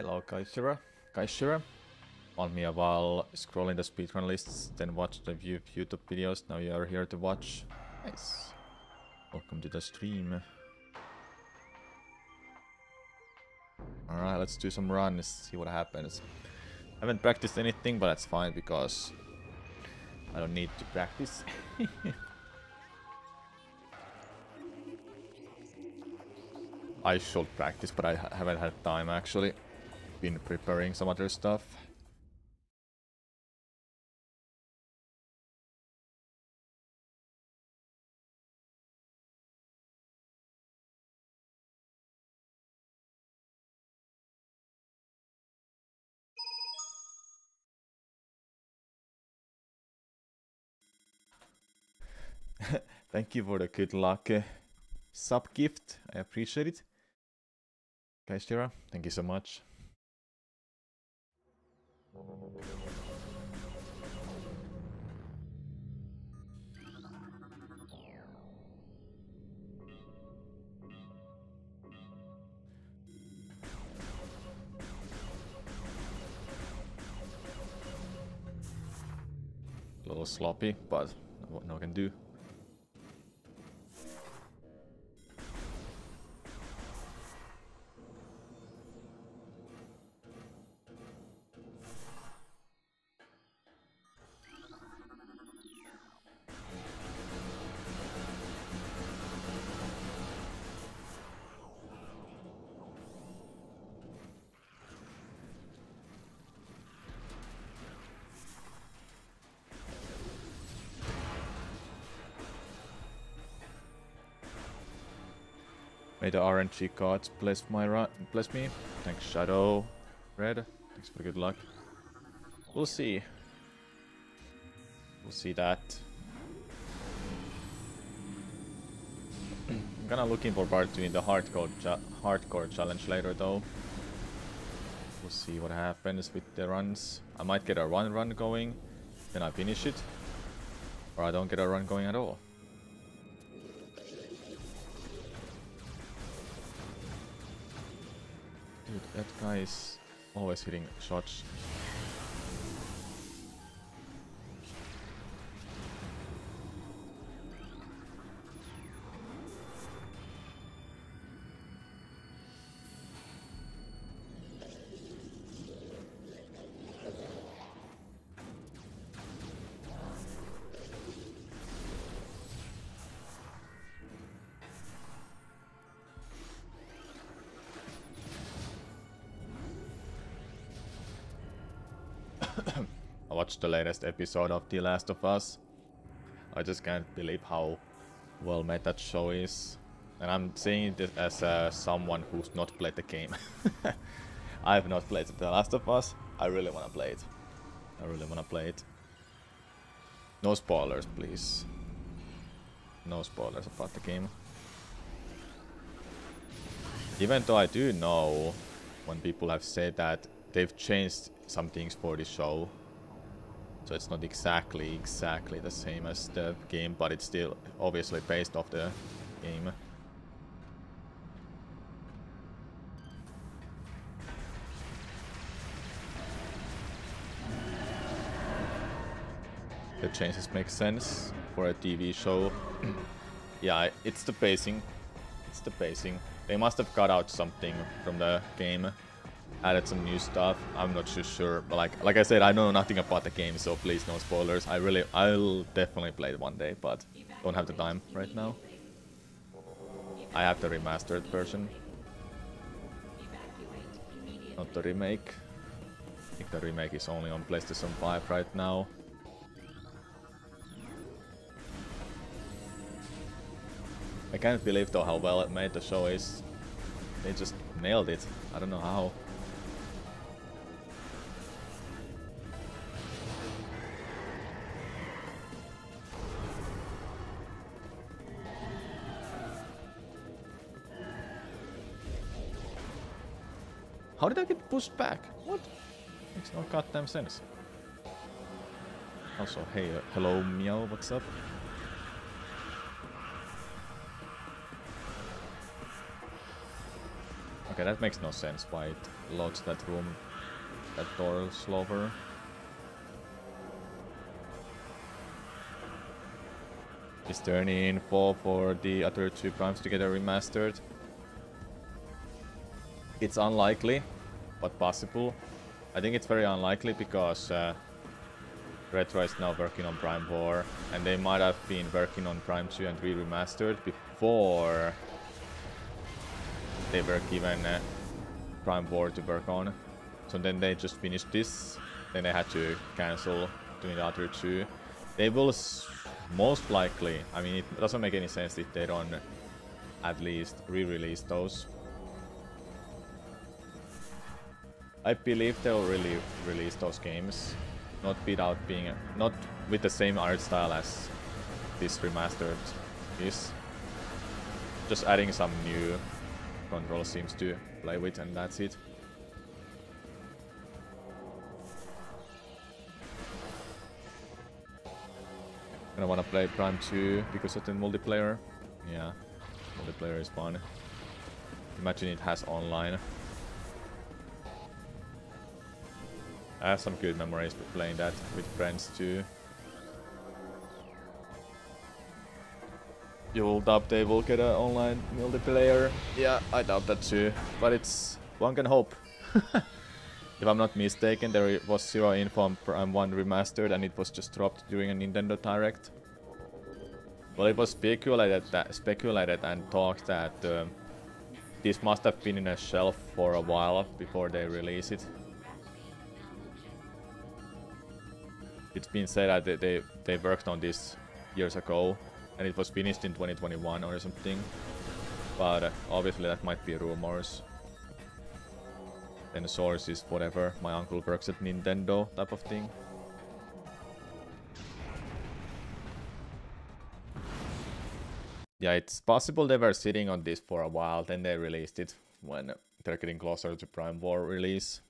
Hello, Kaishira. Found me a while scrolling the speedrun lists, then watched a few YouTube videos. Now you are here to watch. Nice. Welcome to the stream. Alright, let's do some runs, see what happens. I haven't practiced anything, but that's fine because I don't need to practice. I should practice, but I haven't had time actually. Been preparing some other stuff. Thank you for the good luck sub gift. I appreciate it. Kaishira, thank you so much. A little sloppy, but what no can do. May the RNG gods bless me. Thanks, Shadow. Red. Thanks for the good luck. We'll see. We'll see that. I'm kinda looking forward to the hardcore challenge later though. We'll see what happens with the runs. I might get a run going, then I finish it. Or I don't get a run going at all. Dude, that guy is always hitting shots. I watched the latest episode of The Last of Us. I just can't believe how well made that show is. And I'm saying this as someone who's not played the game. I have not played The Last of Us. I really want to play it. I really want to play it. No spoilers, please. No spoilers about the game. Even though I do know when people have said that they've changed some things for the show. So it's not exactly the same as the game, but it's still obviously based off the game. The changes make sense for a TV show. Yeah, it's the pacing. It's the pacing. They must have cut out something from the game. Added some new stuff. I'm not too sure, but like I said, I know nothing about the game, so please no spoilers. I'll definitely play it one day, but don't have the time right now. I have the remastered version, not the remake. I think the remake is only on PlayStation 5 right now. I can't believe though how well it made the show is. They just nailed it. I don't know how. How did I get pushed back? What? Makes no goddamn sense. Also, hey, hello Meow, what's up? Okay, that makes no sense why it loads that room, that door slower. Is there any info for the other two primes to get a remastered? It's unlikely, but possible. I think it's very unlikely because Retro is now working on Prime War, and they might have been working on Prime 2 and 3 Remastered before they were given Prime War to work on. So then they just finished this, then they had to cancel doing the other two. They will most likely, I mean, it doesn't make any sense if they don't at least re-release those. I believe they'll really release those games, not without being, not with the same art style as this remastered is. Just adding some new control schemes to play with, and that's it. And I wanna play Prime 2 because of the multiplayer. Yeah, multiplayer is fun. Imagine it has online. I have some good memories with playing that with friends too. You will doubt they will get an online multiplayer. Yeah, I doubt that too. But it's... one can hope. If I'm not mistaken, there was zero info on Prime 1 Remastered and it was just dropped during a Nintendo Direct. Well, it was speculated and talked that this must have been in a shelf for a while before they release it. It's been said that they worked on this years ago, and it was finished in 2021 or something. But obviously that might be rumors. Then the source is whatever, my uncle works at Nintendo type of thing. Yeah, it's possible they were sitting on this for a while, then they released it when they're getting closer to Prime War release.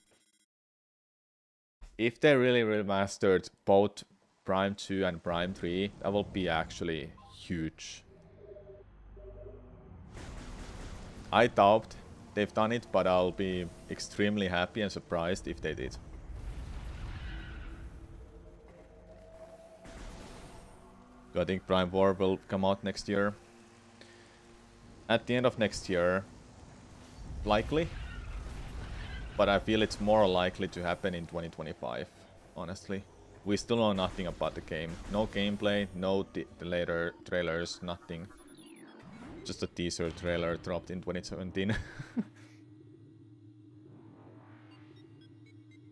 If they really remastered both Prime 2 and Prime 3, that will be actually huge. I doubt they've done it, but I'll be extremely happy and surprised if they did. Do I think Prime War will come out next year? At the end of next year, likely. But I feel it's more likely to happen in 2025, honestly. We still know nothing about the game. No gameplay, no the later trailers, nothing. Just a teaser trailer dropped in 2017.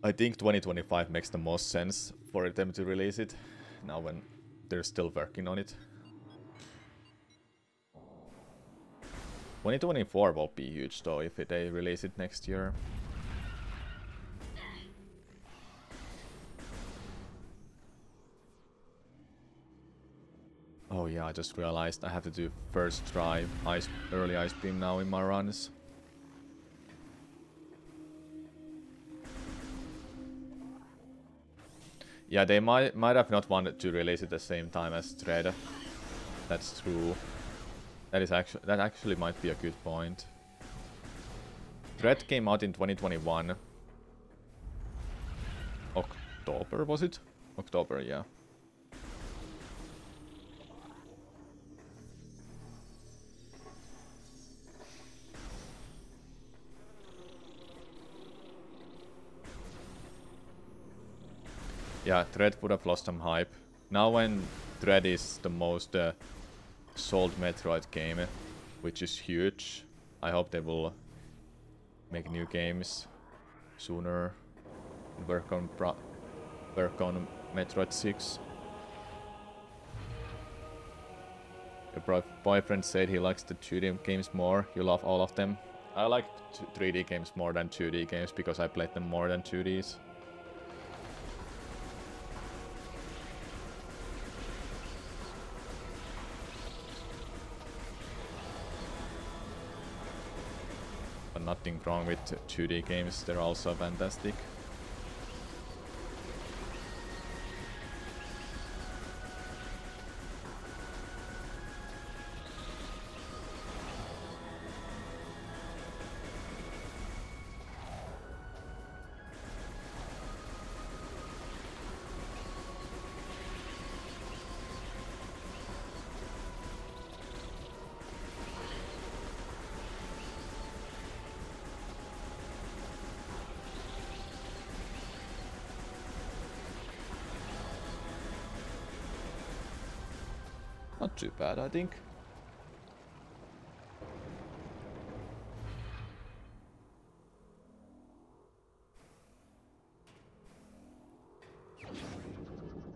I think 2025 makes the most sense for them to release it, now when they're still working on it. 2024 will be huge though if they release it next year. Oh yeah, I just realized I have to do first try early ice beam now in my runs. Yeah, they might have not wanted to release it at the same time as Dread. That's true. That actually might be a good point. Dread came out in 2021. October, was it? October, yeah. Yeah, Dread would have lost some hype. Now when Dread is the most sold Metroid game, which is huge, I hope they will make new games sooner and work on Metroid 6. Your boyfriend said he likes the 2D games more. You love all of them. I like 3D games more than 2D games because I played them more than 2Ds. Nothing wrong with 2D games, they're also fantastic. Not too bad, I think.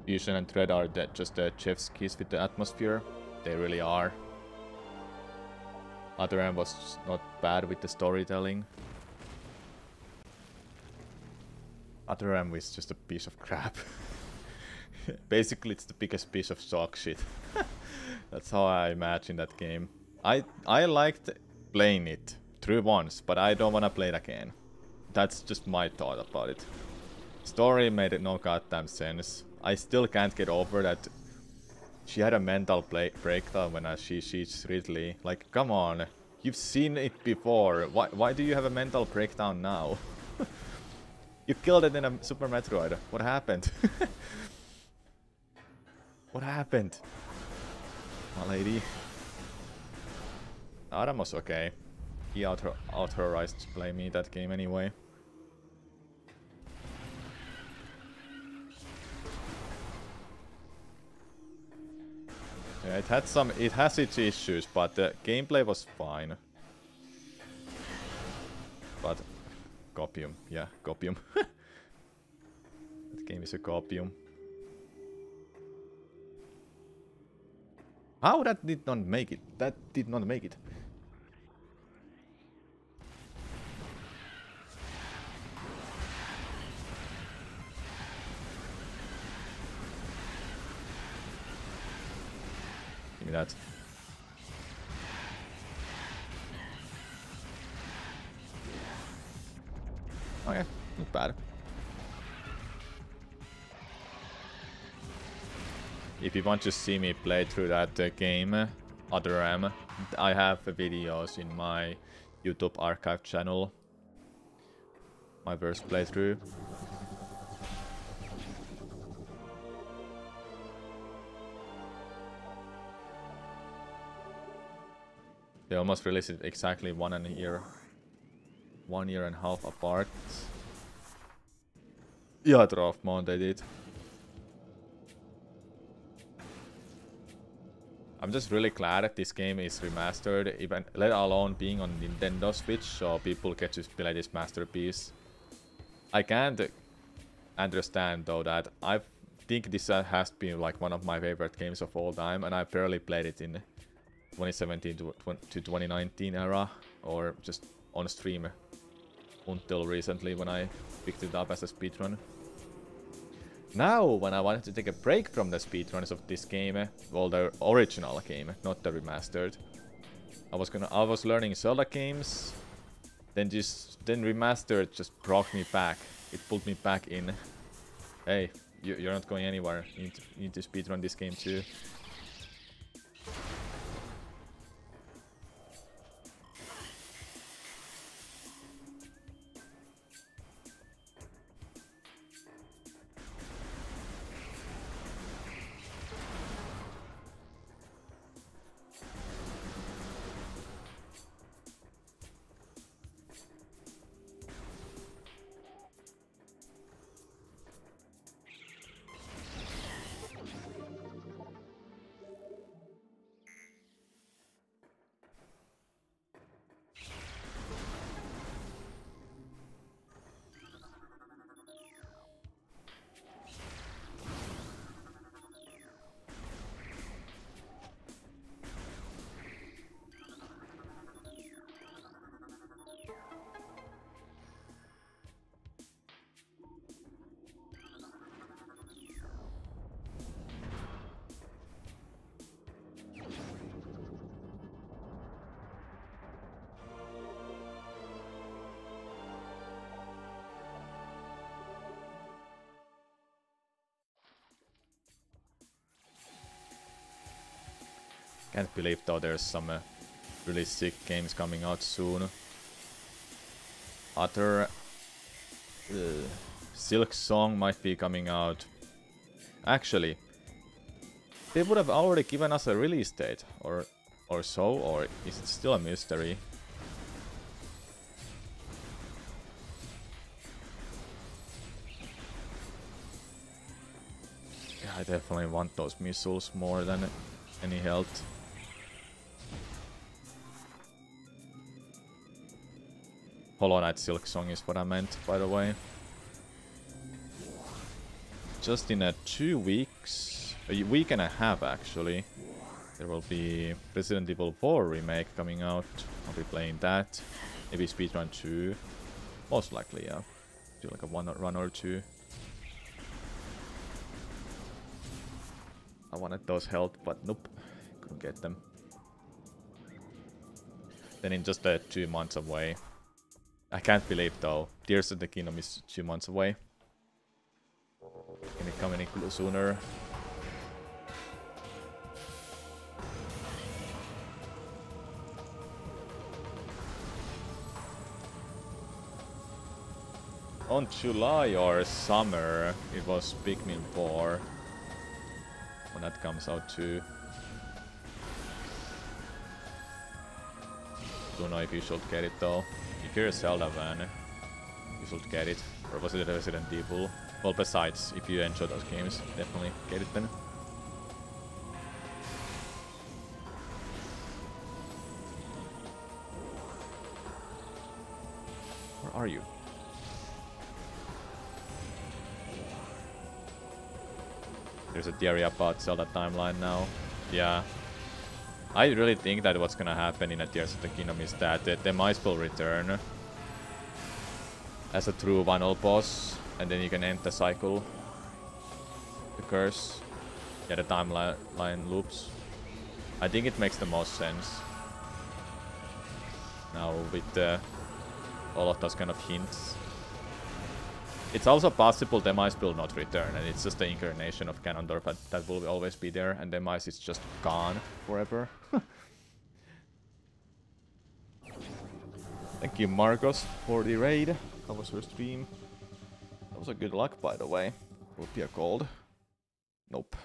Fusion and Thread are just the chef's kiss with the atmosphere. They really are. Other end was not bad with the storytelling. Other end was just a piece of crap. Basically, it's the biggest piece of dog shit. That's how I imagine that game. I liked playing it through once, but I don't want to play it again. That's just my thought about it. Story made no goddamn sense. I still can't get over that she had a mental breakdown when she sees Ridley. Like, come on, you've seen it before. Why do you have a mental breakdown now? You killed it in a Super Metroid. What happened? What happened? My lady. Adam was okay. He authorized to play me that game anyway. Yeah, it has its issues, but the gameplay was fine. But copium, yeah, copium. That game is a copium. How that did not make it? That did not make it. Give me that. Okay, not bad. If you want to see me play through that game, Other M, I have videos in my YouTube archive channel. My first playthrough. They almost released it exactly 1 year and a half apart. Yeah, Drafmon they did. I'm just really glad that this game is remastered, even let alone being on Nintendo Switch, so people get to play this masterpiece. I can't understand though that I think this has been like one of my favorite games of all time, and I barely played it in 2017 to 2019 era, or just on stream until recently when I picked it up as a speedrun. Now, when I wanted to take a break from the speedruns of this game, well, the original game, not the remastered, I was learning Zelda games, then remastered just brought me back. It pulled me back in. Hey, you're not going anywhere. You need to speedrun this game too. Can't believe though there's some really sick games coming out soon. Other Silk Song might be coming out. Actually, they would have already given us a release date, or so, or is it still a mystery? Yeah, I definitely want those missiles more than Any health? Hollow Knight Silk Song is what I meant, by the way. Just in 2 weeks, a week and a half actually, there will be Resident Evil 4 remake coming out. I'll be playing that. Maybe Speedrun 2. Most likely, yeah. Do like a run or two. I wanted those health, but nope. Couldn't get them. Then in just 2 months away. I can't believe though. Tears of the Kingdom is 2 months away. Can it come any sooner? On July or summer, it was Pikmin 4. When that comes out too. Don't know if you should get it though. If you're a Zelda fan, you should get it. Or was it Resident Evil? Well, besides, if you enjoy those games, definitely get it then. Where are you? There's a theory about Zelda timeline now. Yeah. I really think that what's gonna happen in a Tears of the Kingdom is that the Demise will return as a true final boss, and then you can end the cycle. The curse. Yeah, the timeline loops. I think it makes the most sense. Now with all of those kind of hints. It's also possible Demise will not return, and it's just the incarnation of Ganondorf that will always be there, and Demise is just gone forever. Thank you, Marcos, for the raid. How was your stream? That was a good luck, by the way. Would be a cold. Nope.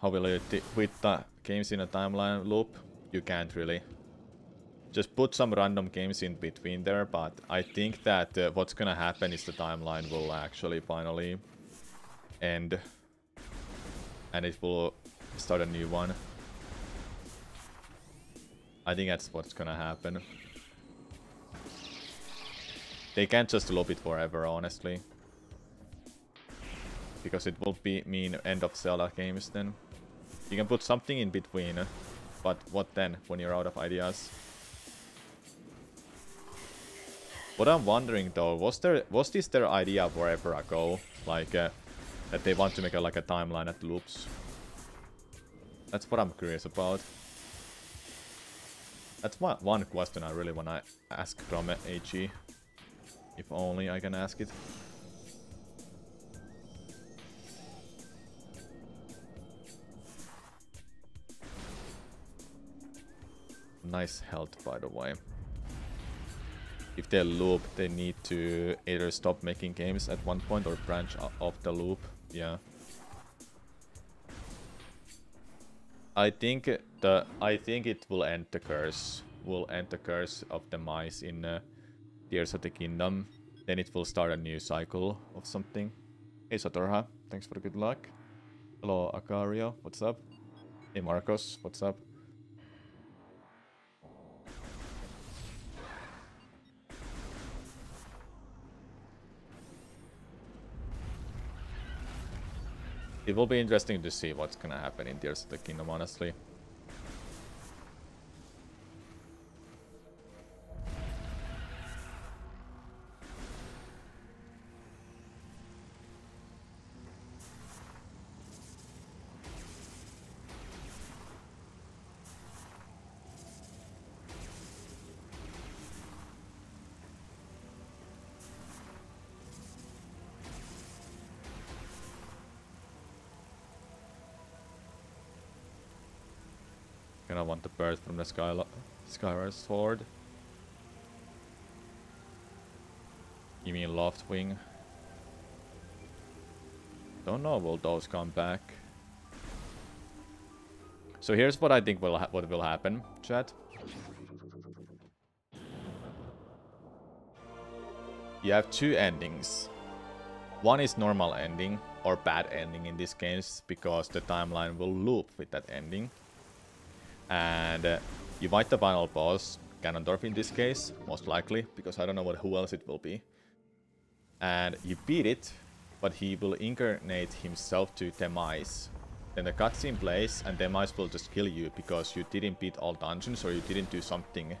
How will you with the games in a timeline loop? You can't really. Just put some random games in between there, but I think that what's gonna happen is the timeline will actually finally end. And it will start a new one. I think that's what's gonna happen. They can't just loop it forever, honestly. Because it will mean end of Zelda games then. You can put something in between. But what then, when you're out of ideas? What I'm wondering though, was this their idea forever ago? Like, that they want to make like a timeline that loops? That's what I'm curious about. That's one question I really want to ask from AG. If only I can ask it. Nice health, by the way. If they loop, they need to either stop making games at one point or branch off the loop. Yeah. I think it will end the curse. Will end the curse of the mice in Tears of the Kingdom. Then it will start a new cycle of something. Hey Satorha, thanks for the good luck. Hello Akario, what's up? Hey Marcos, what's up? It will be interesting to see what's gonna happen in Tears of the Kingdom, honestly. I want the bird from the Skyward Sword. You mean Loftwing? Don't know, will those come back? So here's what I think what will happen, chat. You have two endings. One is normal ending, or bad ending in this case, because the timeline will loop with that ending. And you fight the final boss, Ganondorf in this case, most likely, because I don't know who else it will be. And you beat it, but he will incarnate himself to Demise. Then the cutscene plays, and Demise will just kill you because you didn't beat all dungeons or you didn't do something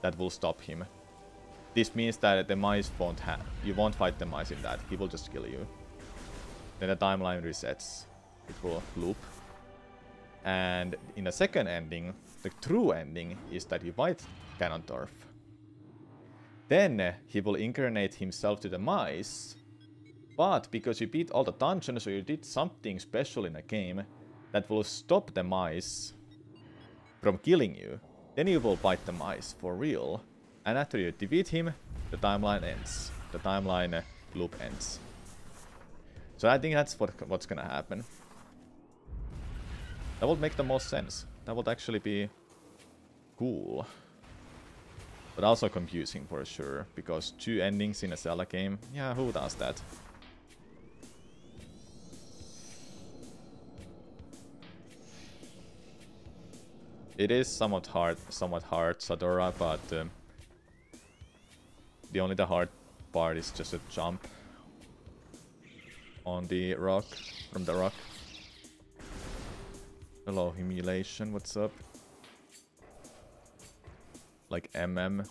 that will stop him. This means that Demise you won't fight Demise in that, he will just kill you. Then the timeline resets, it will loop. And in the second ending, the true ending is that you fight Ganondorf. Then he will incarnate himself to Demise, but because you beat all the dungeons or you did something special in a game that will stop Demise from killing you, then you will fight Demise for real. And after you defeat him, the timeline ends. The timeline loop ends. So I think that's what's gonna happen. That would make the most sense. That would actually be cool. But also confusing for sure, because two endings in a Zelda game, yeah, who does that? It is somewhat hard, Sadora, but the hard part is just a jump on the rock, from the rock. Hello, Humiliation, what's up? Like MM.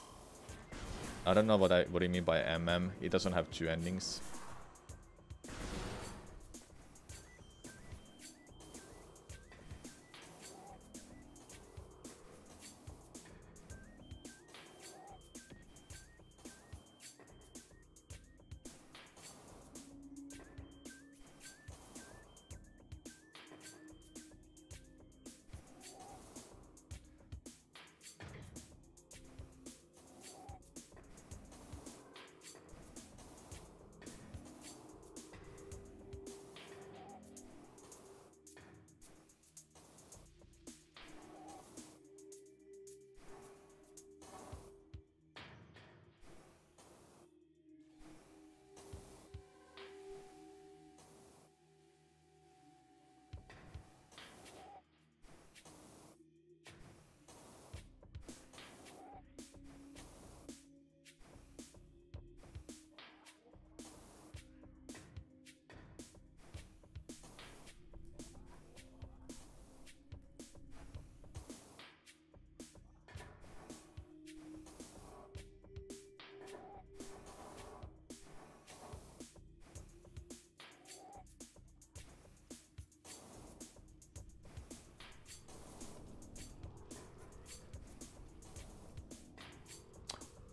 I don't know what you mean by MM. It doesn't have two endings.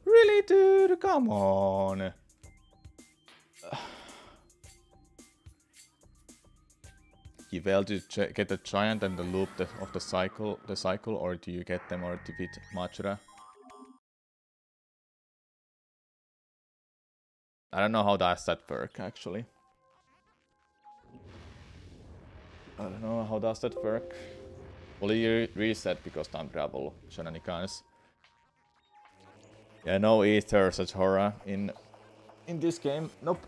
Really, dude? Come on. You fail to get the giant and the loop of the cycle, or do you get them or defeat Machura? I don't know how does that work actually. I don't know how does that work. Will you reset because time travel shenanigans? Yeah, no ether such horror in this game. Nope.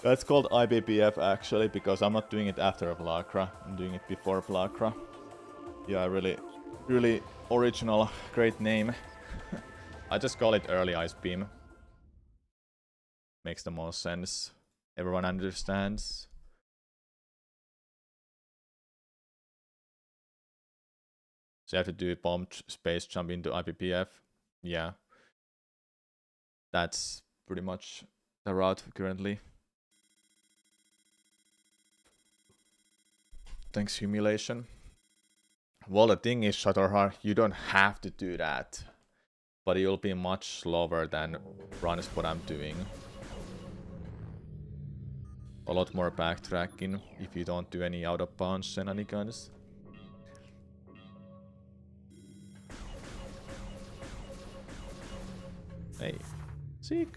That's called IBBF actually, because I'm not doing it after Vlakra. I'm doing it before Vlakra. Yeah, really original, great name. I just call it early Ice Beam. Makes the most sense. Everyone understands. So you have to do bomb space jump into IPPF. Yeah. That's pretty much the route currently. Thanks, Humiliation. Well, the thing is, Shadowheart, you don't have to do that. But you'll be much slower than runs what I'm doing. A lot more backtracking if you don't do any out of bounds shenanigans. Hey, sick.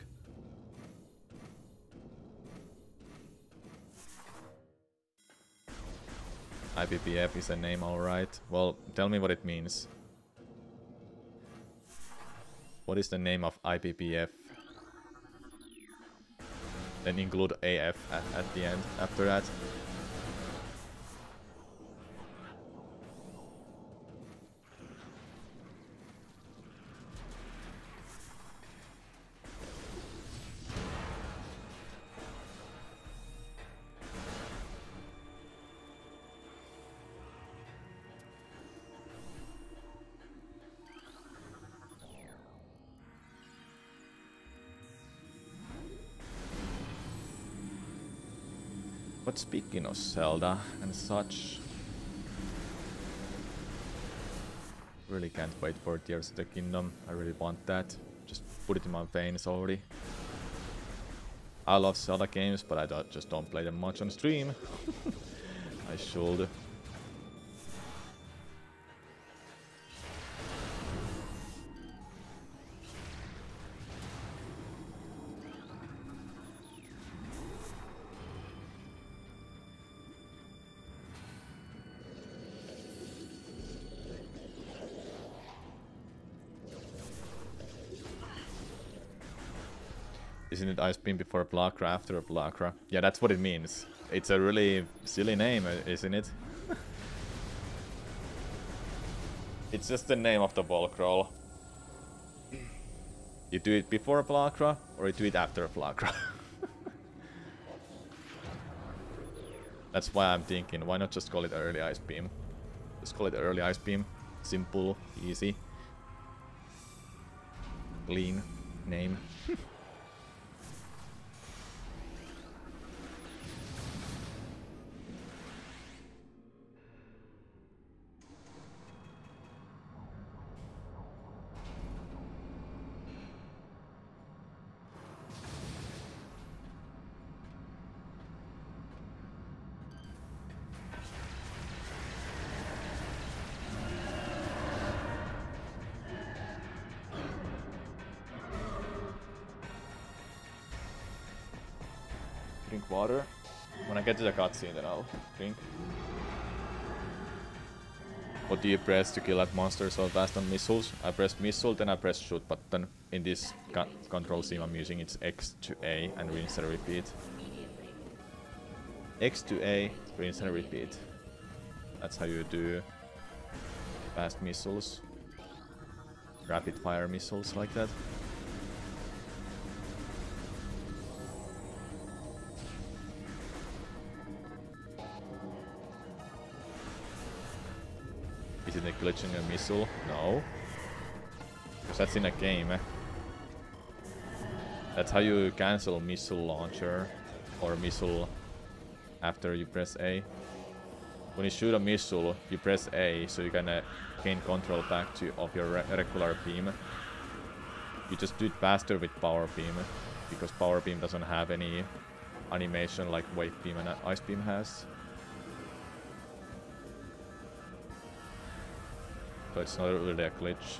IPPF is a name, alright. Well, tell me what it means. What is the name of IPPF? Then include AF at the end after that. But speaking of Zelda and such, really can't wait for Tears of the Kingdom. I really want that. Just put it in my veins already. I love Zelda games, but I just don't play them much on stream. I should. Isn't it Ice Beam before Blakra, after Blakra? Yeah, that's what it means. It's a really silly name, isn't it? It's just the name of the ball crawl. You do it before Blakra, or you do it after Blakra. That's why I'm thinking, why not just call it early Ice Beam? Just call it early Ice Beam. Simple, easy. Clean name. Drink water. When I get to the cutscene, then I'll drink. What do you press to kill that monster so fast on missiles? I press missile, then I press shoot button. In this control scheme I'm using, it's X to A and rinse and repeat. X to A, rinse and repeat. That's how you do fast missiles. Rapid fire missiles like that. Is it a glitch in a missile? No. Because that's in a game. That's how you cancel missile launcher or missile after you press A. When you shoot a missile, you press A so you can gain control back of your regular beam. You just do it faster with power beam because power beam doesn't have any animation like wave beam and ice beam has. So it's not really a glitch.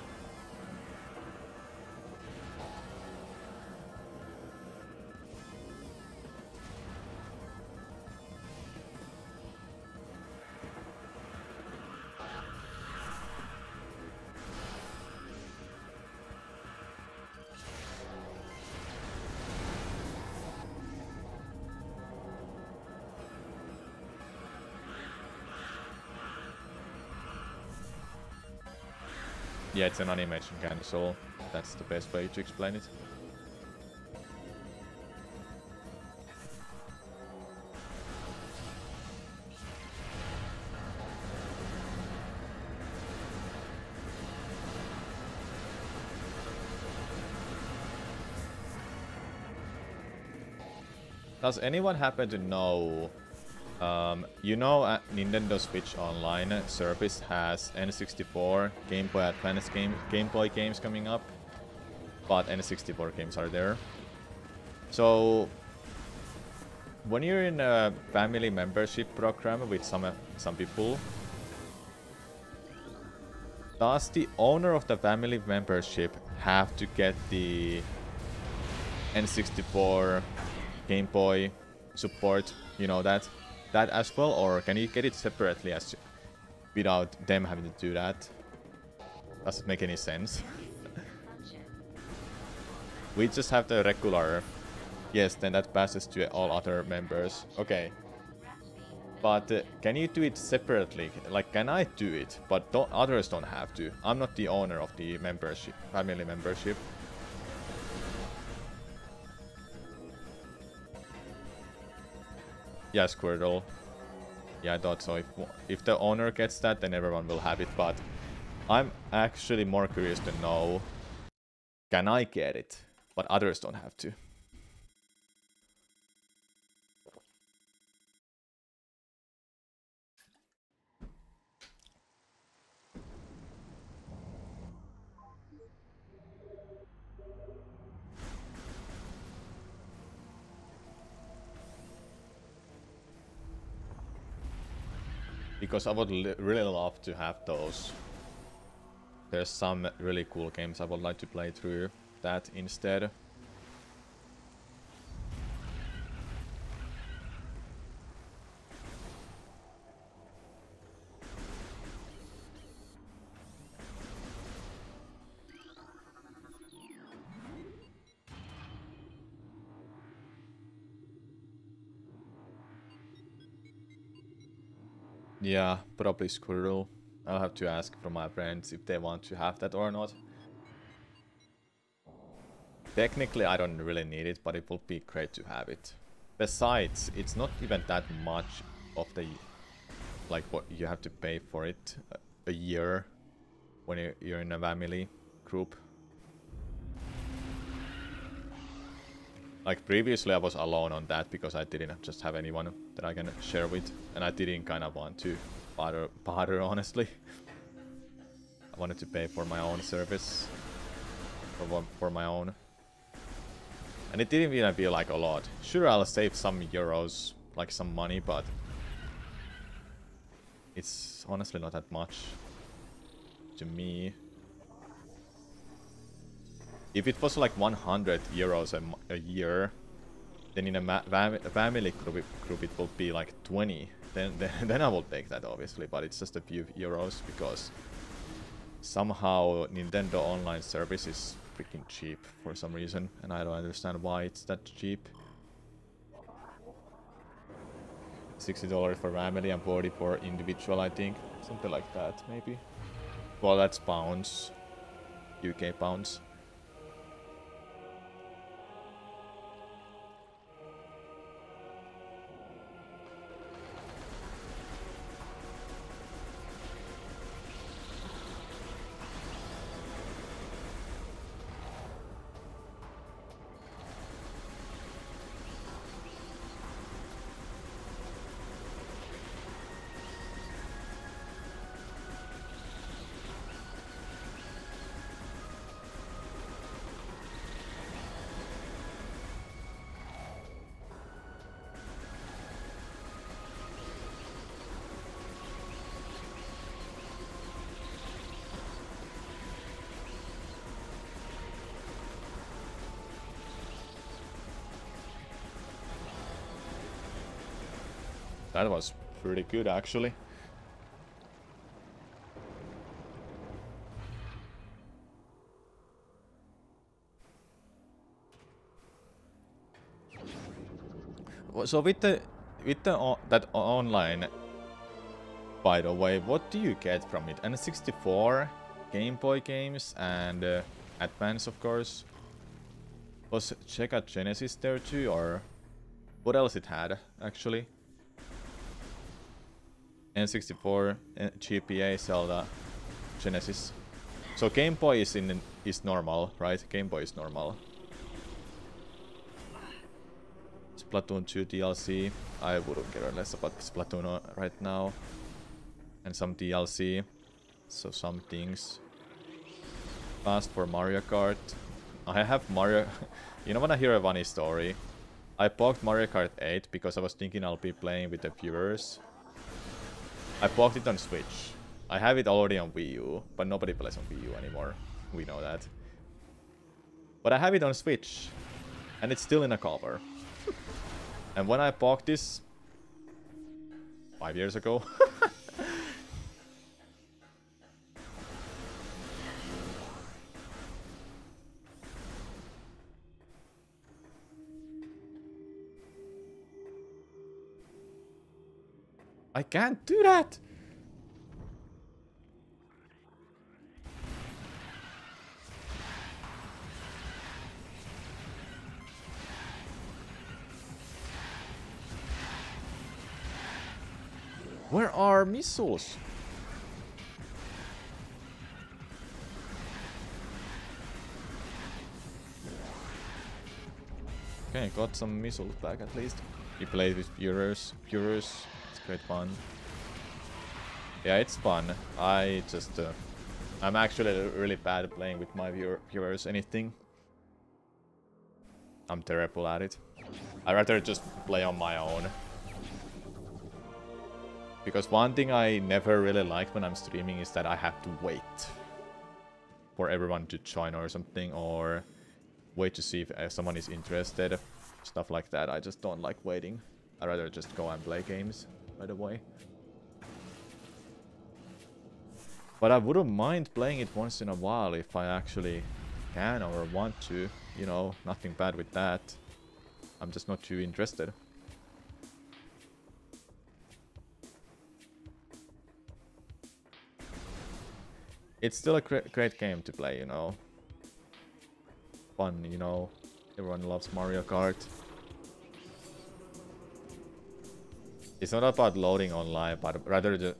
Yeah, it's an animation cancel. That's the best way to explain it. Does anyone happen to know, you know, Nintendo Switch Online service has N64, Game Boy Advance Game Boy games coming up, but N64 games are there. So when you're in a family membership program with some people, does the owner of the family membership have to get the N64 Game Boy support, you know, that as well, or can you get it separately as without them having to do that? Does it make any sense? We just have the regular. Yes, then that passes to all other members. Okay. But can you do it separately? Like, can I do it? But others don't have to. I'm not the owner of the membership, family membership. Yeah, Squirtle. Yeah, I thought so. If the owner gets that, then everyone will have it. But I'm actually more curious to know, can I get it? But others don't have to. Because I would really love to have those. There's some really cool games I would like to play through that instead. Yeah, probably Squirrel. I'll have to ask from my friends if they want to have that or not. Technically, I don't really need it, but it would be great to have it. Besides, it's not even that much of the... like, what you have to pay for it a year when you're in a family group. Like, previously I was alone on that because I didn't just have anyone that I can share with. And I didn't kind of want to bother honestly. I wanted to pay for my own service. For my own. And it didn't even be like a lot. Sure, I'll save some euros, like some money, but... it's honestly not that much. To me. If it was like 100 euros a year, then in a family group it will be like 20. Then I will take that obviously, but it's just a few euros because somehow Nintendo Online service is freaking cheap for some reason, and I don't understand why it's that cheap. $60 for family and 40 for individual, I think. Something like that, maybe. Well, that's pounds. UK pounds. That was pretty good, actually. So with that online, by the way, what do you get from it? N64, Game Boy games, and Advance, of course. Was Sega Genesis there too, or what else it had actually? N64, GPA, Zelda, Genesis. So Game Boy is normal, right? Game Boy is normal. Splatoon 2 DLC. I wouldn't care less about Splatoon right now. And some DLC. So some things. Fast for Mario Kart. I have Mario... You know when I hear a funny story? I bought Mario Kart 8 because I was thinking I'll be playing with the viewers. I bought it on Switch. I have it already on Wii U, but nobody plays on Wii U anymore. We know that. But I have it on Switch, and it's still in a cover. And when I bought this 5 years ago, I can't do that! Where are missiles? Okay, got some missiles back at least. You played with viewers. It's great fun. Yeah, it's fun. I just... I'm actually really bad at playing with my viewers anything. I'm terrible at it. I'd rather just play on my own. Because one thing I never really liked when I'm streaming is that I have to wait for everyone to join or something, or wait to see if someone is interested. Stuff like that. I just don't like waiting. I'd rather just go and play games right away. But I wouldn't mind playing it once in a while if I actually can or want to. You know, nothing bad with that. I'm just not too interested. It's still a great game to play, you know. Fun, you know. Everyone loves Mario Kart. It's not about loading online, but rather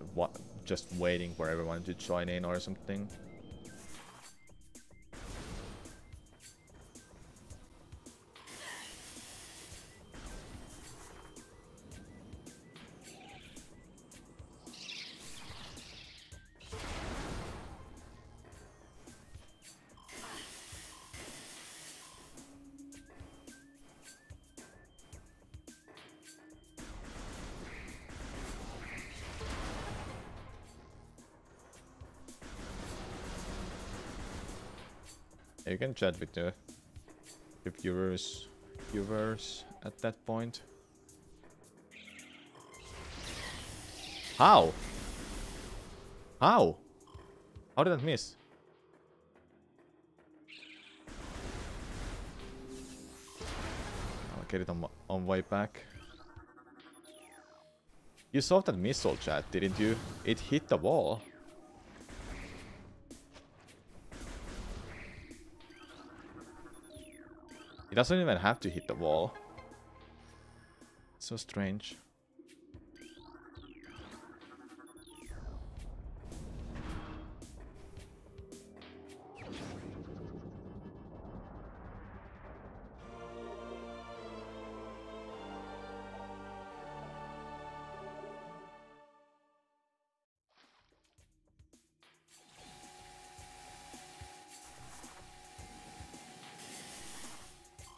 just waiting for everyone to join in or something. You can chat with the viewers at that point. How? How? How did that miss? I'll get it on way back. You saw that missile, chat, didn't you? It hit the wall. It doesn't even have to hit the wall. It's so strange.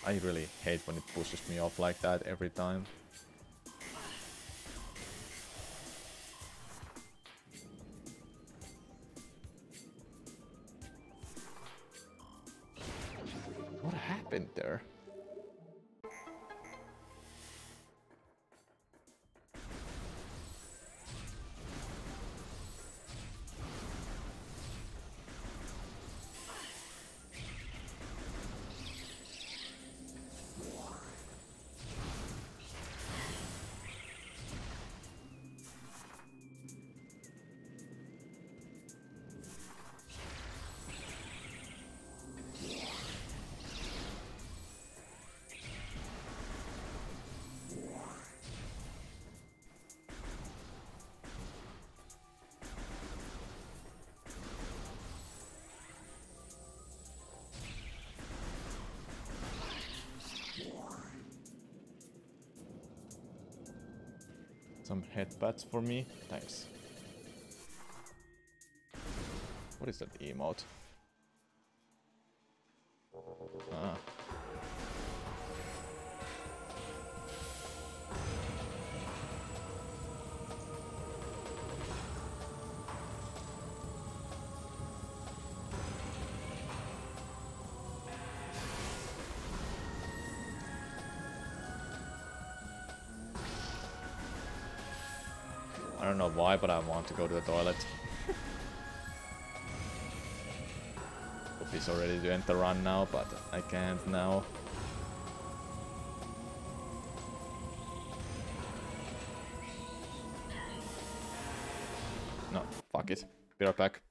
I really hate when it pushes me off like that every time. What happened there? Some headbats for me. Thanks. What is that emote? Ah. I don't know why, but I want to go to the toilet. He's already to enter run now, but I can't now. Fuck it. Be right back.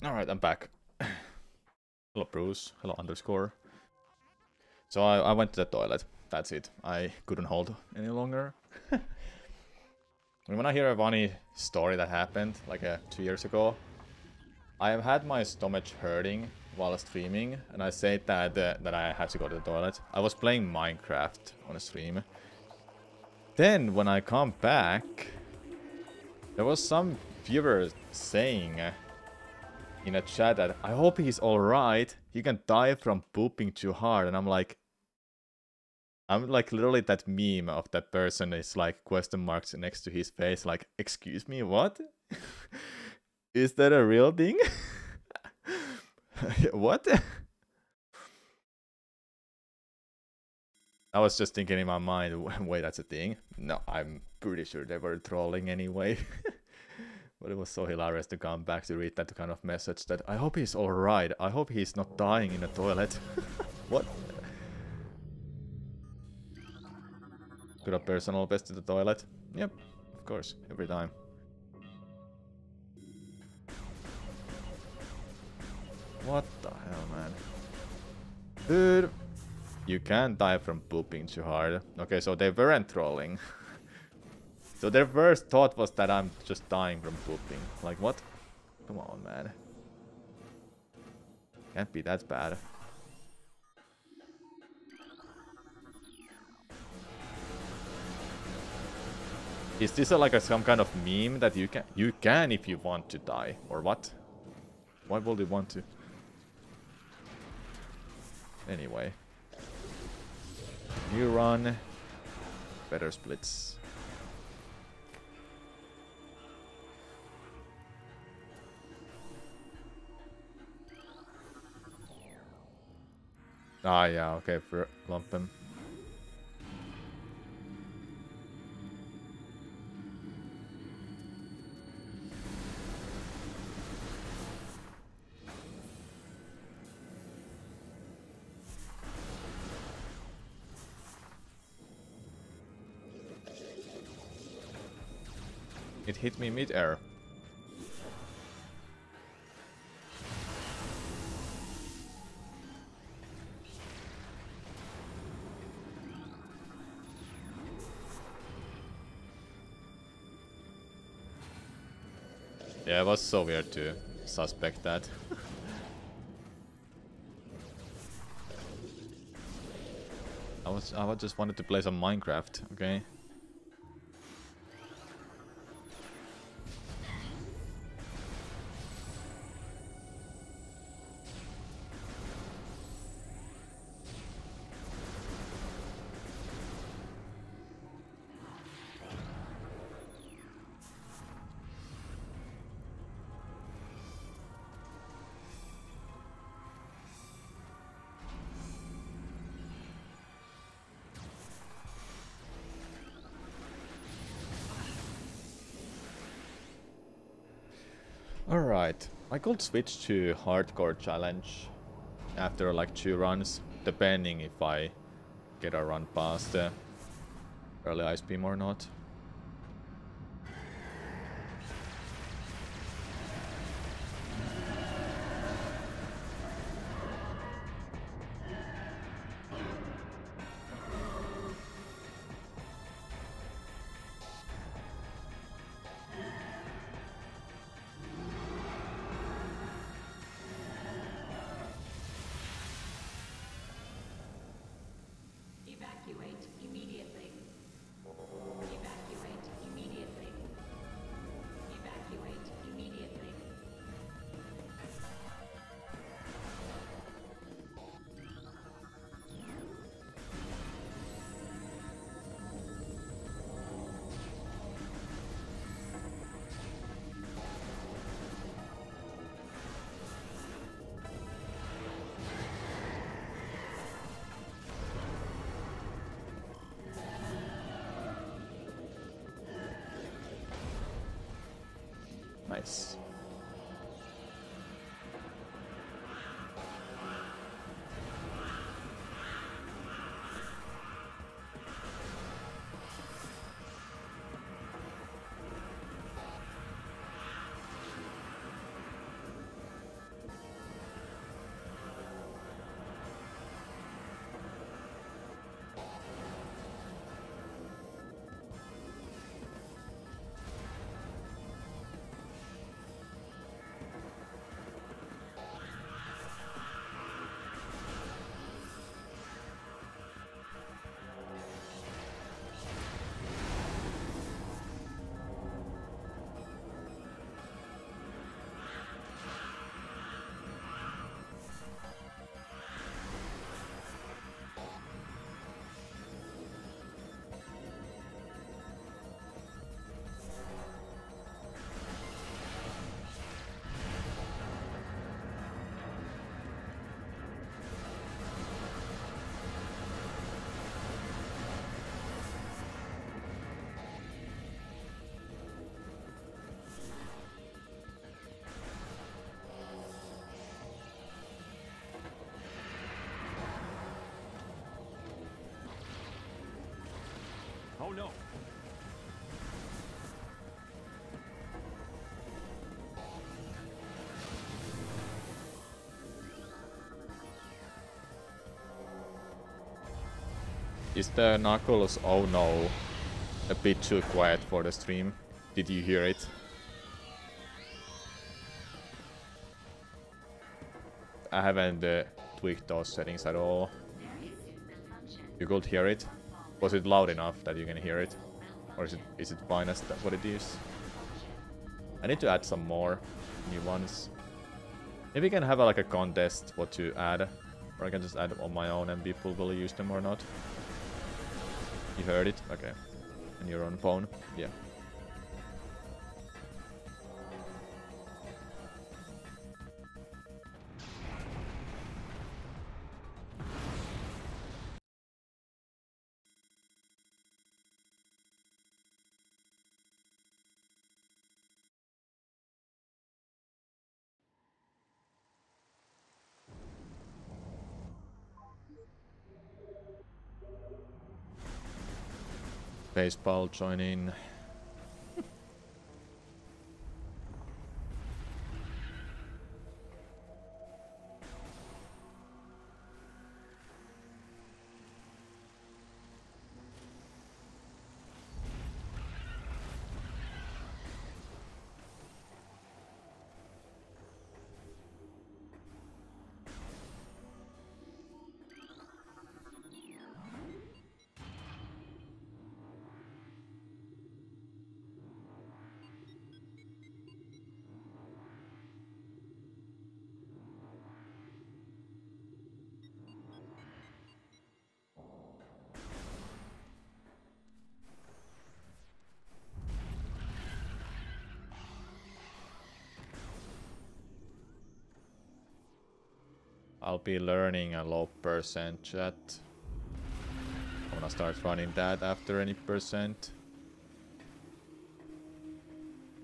Alright, I'm back. Hello, Bruce. Hello, underscore. So I went to the toilet. That's it. I couldn't hold any longer. When I hear a funny story that happened like 2 years ago, I have had my stomach hurting while streaming, and I said that I had to go to the toilet. I was playing Minecraft on a stream. Then when I come back, there was some viewer saying in a chat that I hope he's alright. He can die from pooping too hard, and I'm like literally that meme of that person is like question marks next to his face, like, excuse me, what? Is that a real thing? What? I was just thinking in my mind, wait, that's a thing? No, I'm pretty sure they were trolling anyway. But it was so hilarious to come back to read that kind of message that I hope he's alright. I hope he's not dying in the toilet. What? Put a personal best to the toilet? Yep, of course, every time. What the hell, man? Dude! You can't die from pooping too hard. Okay, so they weren't trolling. So their first thought was that I'm just dying from pooping. Like, what? Come on, man. Can't be that bad. Is this like some kind of meme that you can if you want to die, or what? Why would you want to? Anyway. New run. Better splits. Ah, yeah, okay, for lump him. It hit me mid-air. Yeah, it was so weird to suspect that. I just wanted to play some Minecraft, okay? Alright, I could switch to hardcore challenge after like 2 runs, depending if I get a run past the early ice beam or not. Nice. no. Is the Knuckles "oh no" a bit too quiet for the stream? Did you hear it? I haven't tweaked those settings at all. You could hear it? Was it loud enough that you can hear it? Or is it fine as what it is? I need to add some more new ones. Maybe we can have like a contest what to add. Or I can just add them on my own and people will use them or not. You heard it? Okay. On your own phone? Yeah. Baseball join in. I'll be learning a low percent chat. I'm gonna start running that after any percent.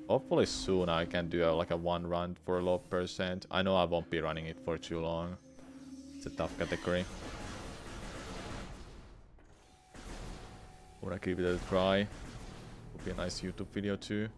Hopefully soon I can do like a one run for low percent. I know I won't be running it for too long. It's a tough category. Wanna give it a try. Would be a nice YouTube video too.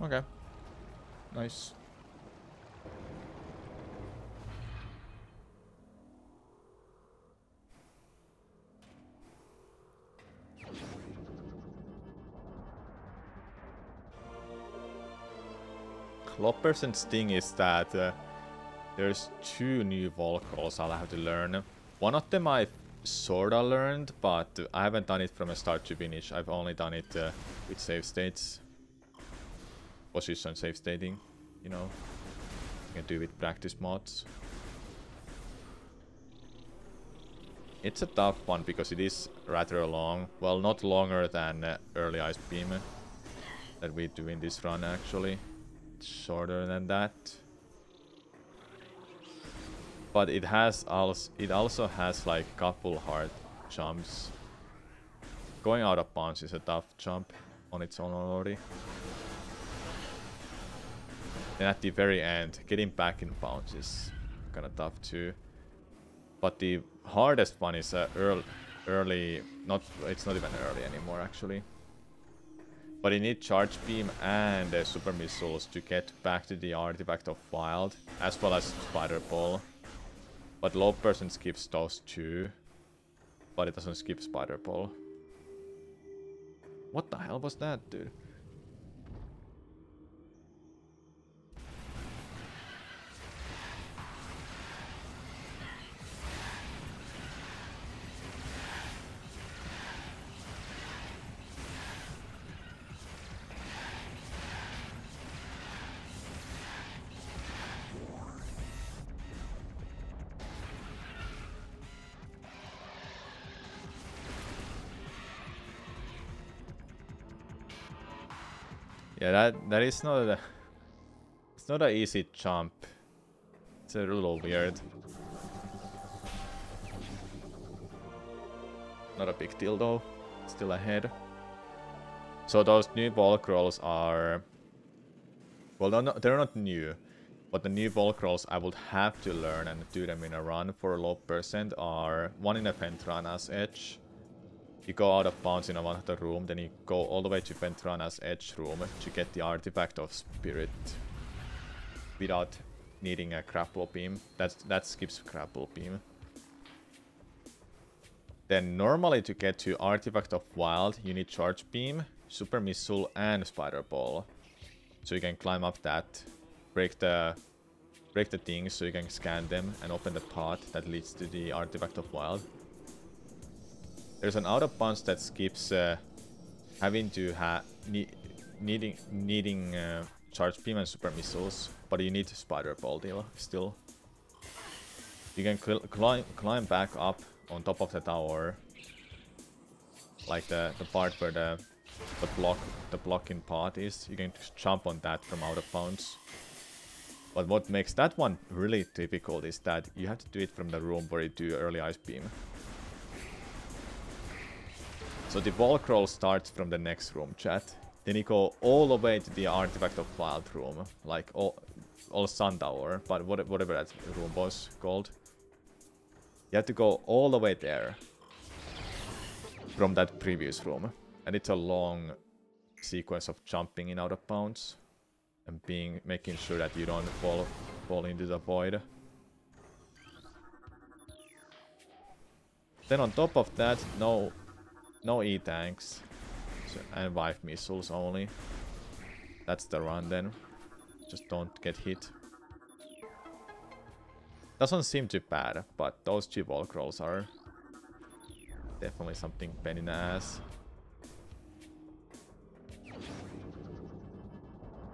Okay. Nice. Clopperson's thing is that there's two new vocals I'll have to learn. One of them I sorta learned, but I haven't done it from a start to finish. I've only done it with save states. Position save stating, you know. You can do with practice mods. It's a tough one because it is rather long. Well, not longer than early Ice Beam. that we do in this run actually. It's shorter than that. But it also has like couple hard jumps. Going out of bounds is a tough jump on its own already. And at the very end, getting back in bounds is kind of tough too. But the hardest one is early, it's not even early anymore actually. But you need Charge Beam and Super Missiles to get back to the Artifact of Wild, as well as Spider Ball. But low person skips those too, but it doesn't skip Spider Ball. What the hell was that, dude? Yeah, that is not a... It's not an easy jump. It's a little weird. Not a big deal though. Still ahead. So those new ball crawls are... Well, they're not new. But the new ball crawls I would have to learn and do them in a run for a low percent are... One in a Ventrana's Edge. You go out of bounds in one of the room, then you go all the way to Ventrana's Edge room to get the Artifact of Spirit without needing a grapple beam. That skips grapple beam. Then normally to get to Artifact of Wild, you need Charge Beam, Super Missile and Spider Ball. So you can climb up that, break the things so you can scan them and open the path that leads to the Artifact of Wild. There's an out of bounds that skips having to needing Charge Beam and Super Missiles, but you need Spider Ball deal still. You can climb back up on top of the tower, like the part where the blocking part is. You can just jump on that from out of bounds. But what makes that one really difficult is that you have to do it from the room where you do early Ice Beam. So the ball crawl starts from the next room, chat. Then you go all the way to the Artifact of Wild room, like all Suntower, but whatever that room was called. You have to go all the way there from that previous room, and it's a long sequence of jumping in out of bounds and making sure that you don't fall into the void. Then on top of that, no E-tanks, and 5 missiles only. That's the run then. Just don't get hit. Doesn't seem too bad, but those 2 wall crawls are definitely something pain in the ass.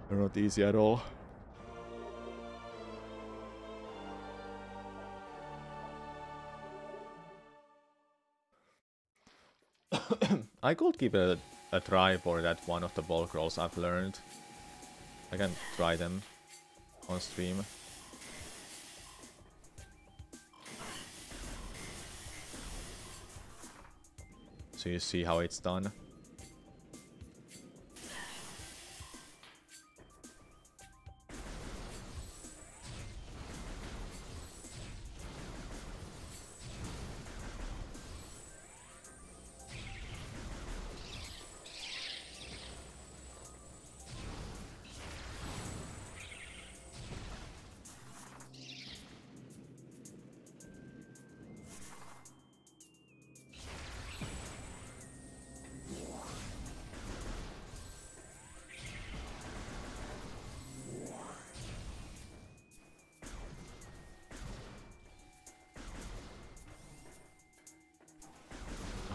They're not easy at all. I could give a try for that one of the ball crawls I've learned. I can try them on stream. So you see how it's done.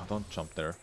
Don't jump there.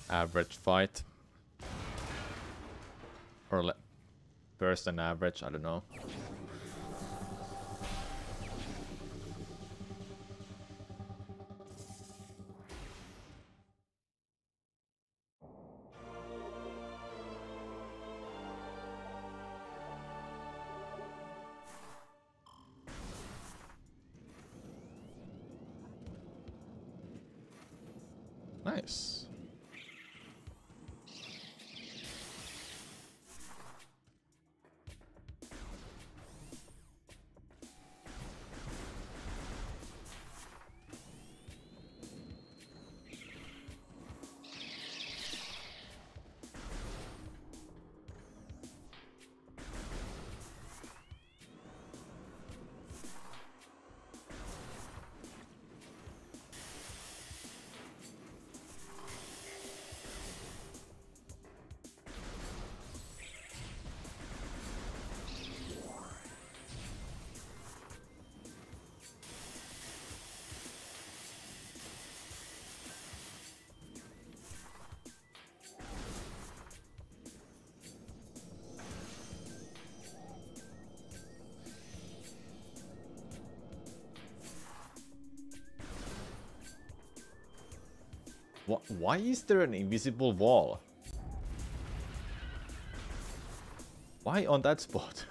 average fight. Or worse than average, I don't know. Nice. Why is there an invisible wall? Why on that spot?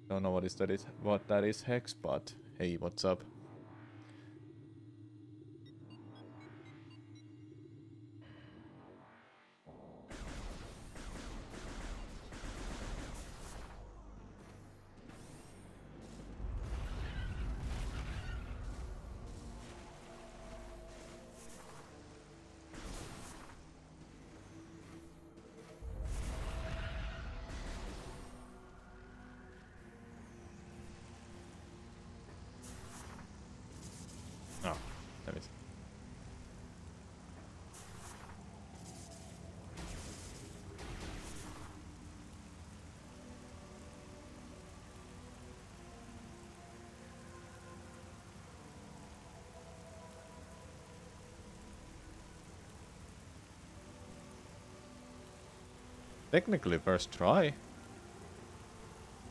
Don't know what that is Hex, but hey, what's up? Oh, damn it. Technically first try.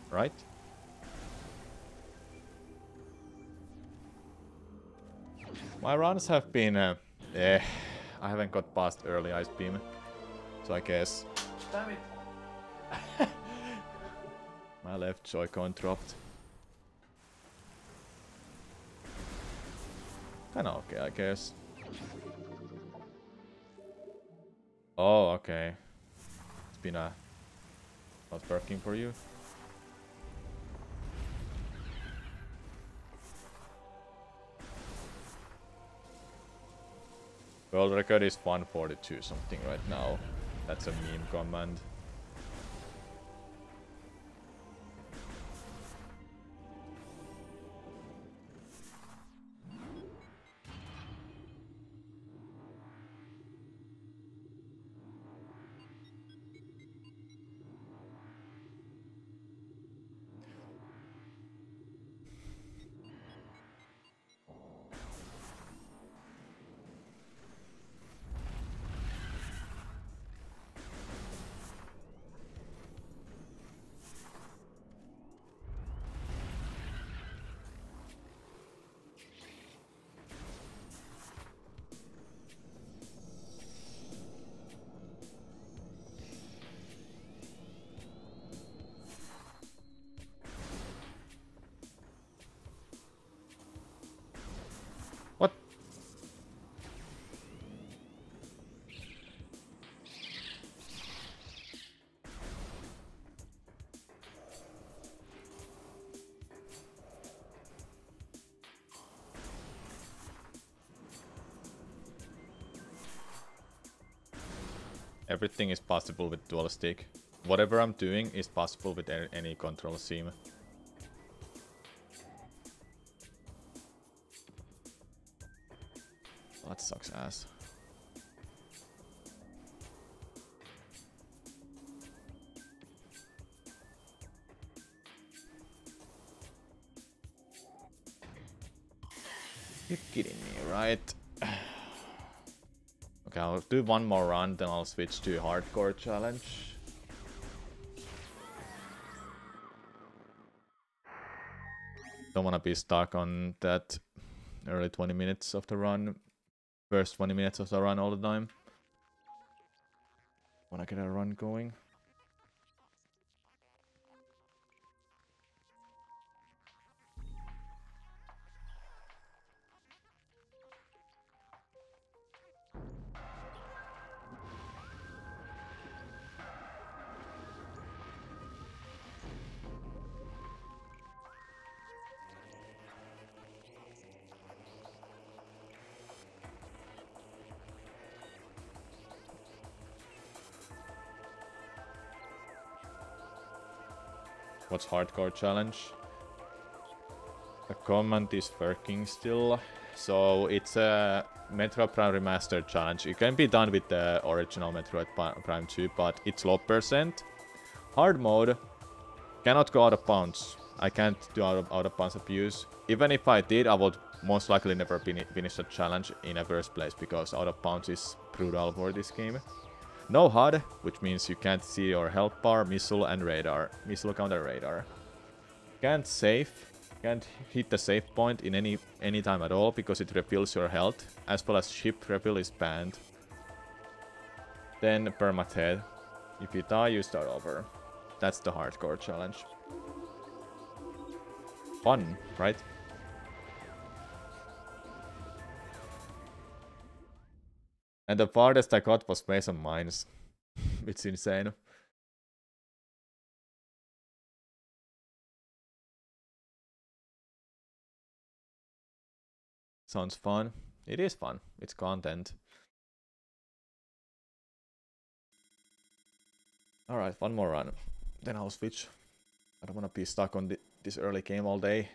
Right? My runs have been I haven't got past early ice beam. So I guess. Damn it. My left Joy-Con dropped. Kinda okay, I guess. Oh, okay. It's been not working for you. World record is 142 something right now. That's a meme command. What? Everything is possible with dual stick. Whatever I'm doing is possible with any control scheme. That sucks ass. Right. Okay, I'll do one more run, then I'll switch to hardcore challenge. Don't want to be stuck on that early 20 minutes of the run. First 20 minutes of the run all the time. Want to get a run going. What's hardcore challenge? The command is working still. So it's a Metroid Prime Remastered challenge. It can be done with the original Metroid Prime 2, but it's low percent. Hard mode cannot go out of bounds. I can't do out of bounds abuse. Even if I did, I would most likely never finish the challenge in the first place because out of bounds is brutal for this game. No HUD, which means you can't see your health bar, missile and radar. Missile counter radar. Can't save. Can't hit the save point in any time at all because it refills your health. As well as ship refill is banned. Then Permadeath. If you die, you start over. That's the hardcore challenge. Fun, right? And the farthest I got was Maze and Mines. It's insane. Sounds fun. It is fun. It's content. Alright, one more run. Then I'll switch. I don't want to be stuck on this early game all day.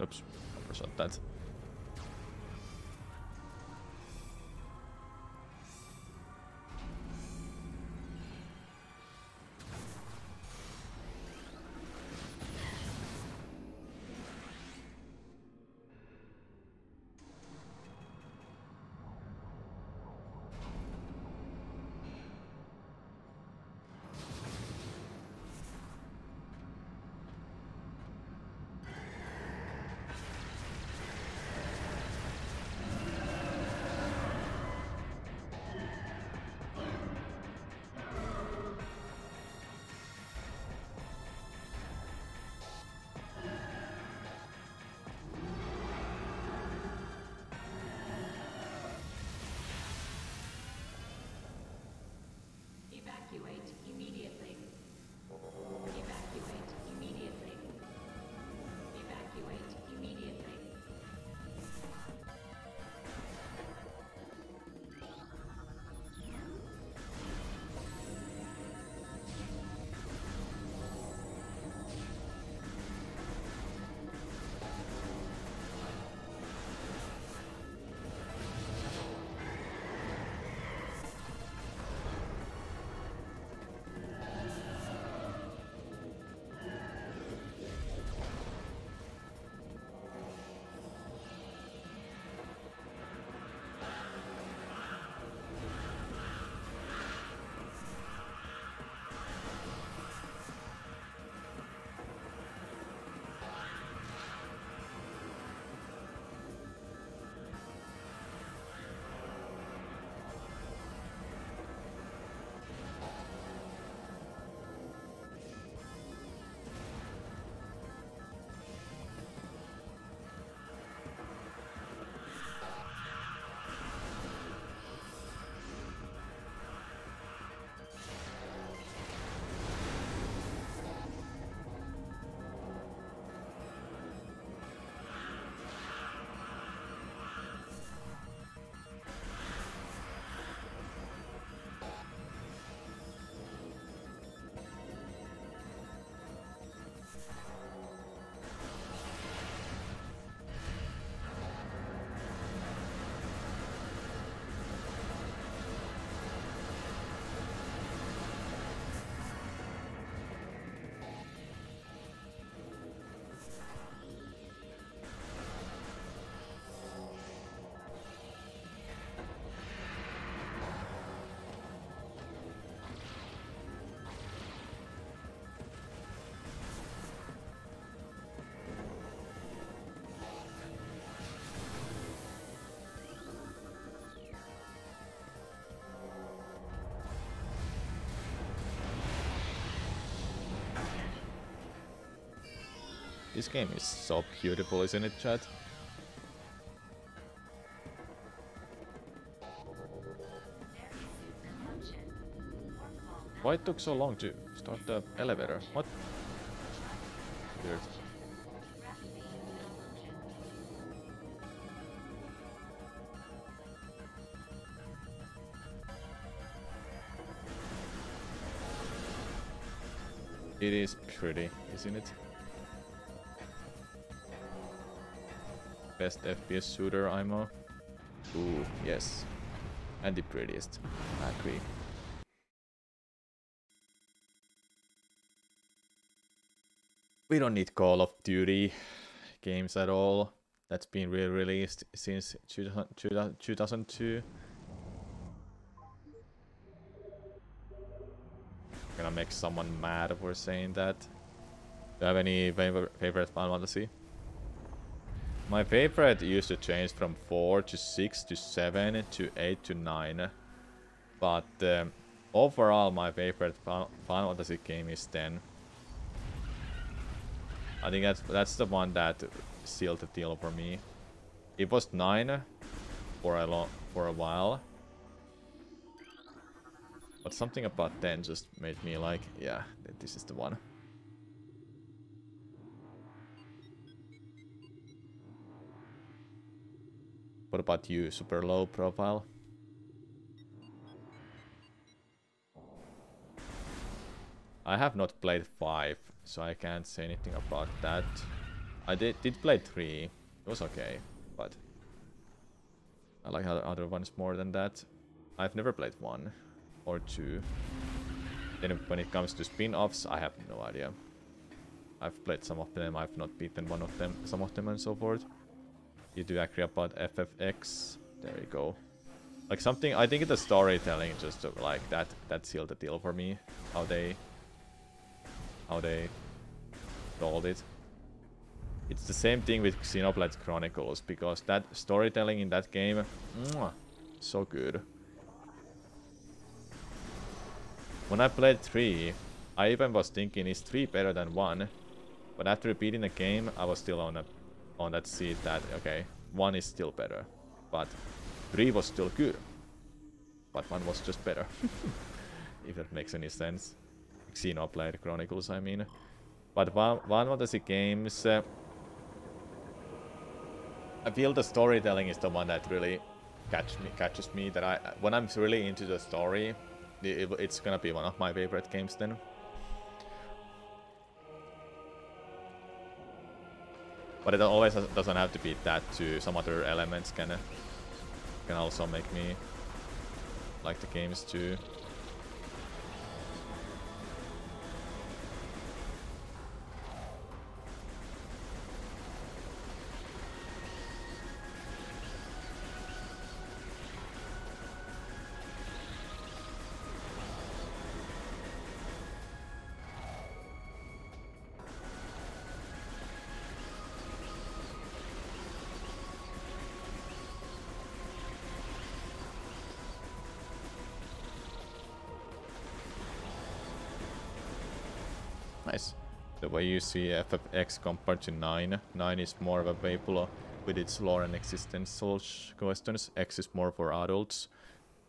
Oops, overshot that. This game is so beautiful, isn't it, chat? Why it took so long to start the elevator? What? Weird. It is pretty, isn't it? Best FPS shooter, IMO. Ooh, yes. And the prettiest. I agree. We don't need Call of Duty games at all. That's been re-released since 2002. Gonna make someone mad for saying that. Do you have any favorite Final Fantasy? My favorite used to change from 4 to 6 to 7 to 8 to 9. But overall my favorite Final Fantasy game is 10. I think that's the one that sealed the deal for me. It was 9 for a while. But something about 10 just made me like, yeah, this is the one. What about you? Super low profile? I have not played 5, so I can't say anything about that. I did play 3. It was okay, but I like other ones more than that. I've never played 1 or 2. Then when it comes to spin-offs, I have no idea. I've played some of them, I've not beaten some of them and so forth. You do agree about FFX? There you go. Like something, I think the storytelling just like that sealed the deal for me. How they told it. It's the same thing with Xenoblade Chronicles, because that storytelling in that game, so good. When I played 3, I even was thinking, is 3 better than 1? But after beating the game, I was still on that seat that, okay, 1 is still better. But 3 was still good. But 1 was just better. If that makes any sense. Xenoblade Chronicles, I mean. But Final Fantasy games, I feel the storytelling is the one that really catches me. That when I'm really into the story, it's gonna be one of my favorite games then. But it always doesn't have to be that too. Some other elements can also make me like the games too. Nice. The way you see FFX compared to 9. 9 is more of a Vapula with its lore and existential questions. X is more for adults.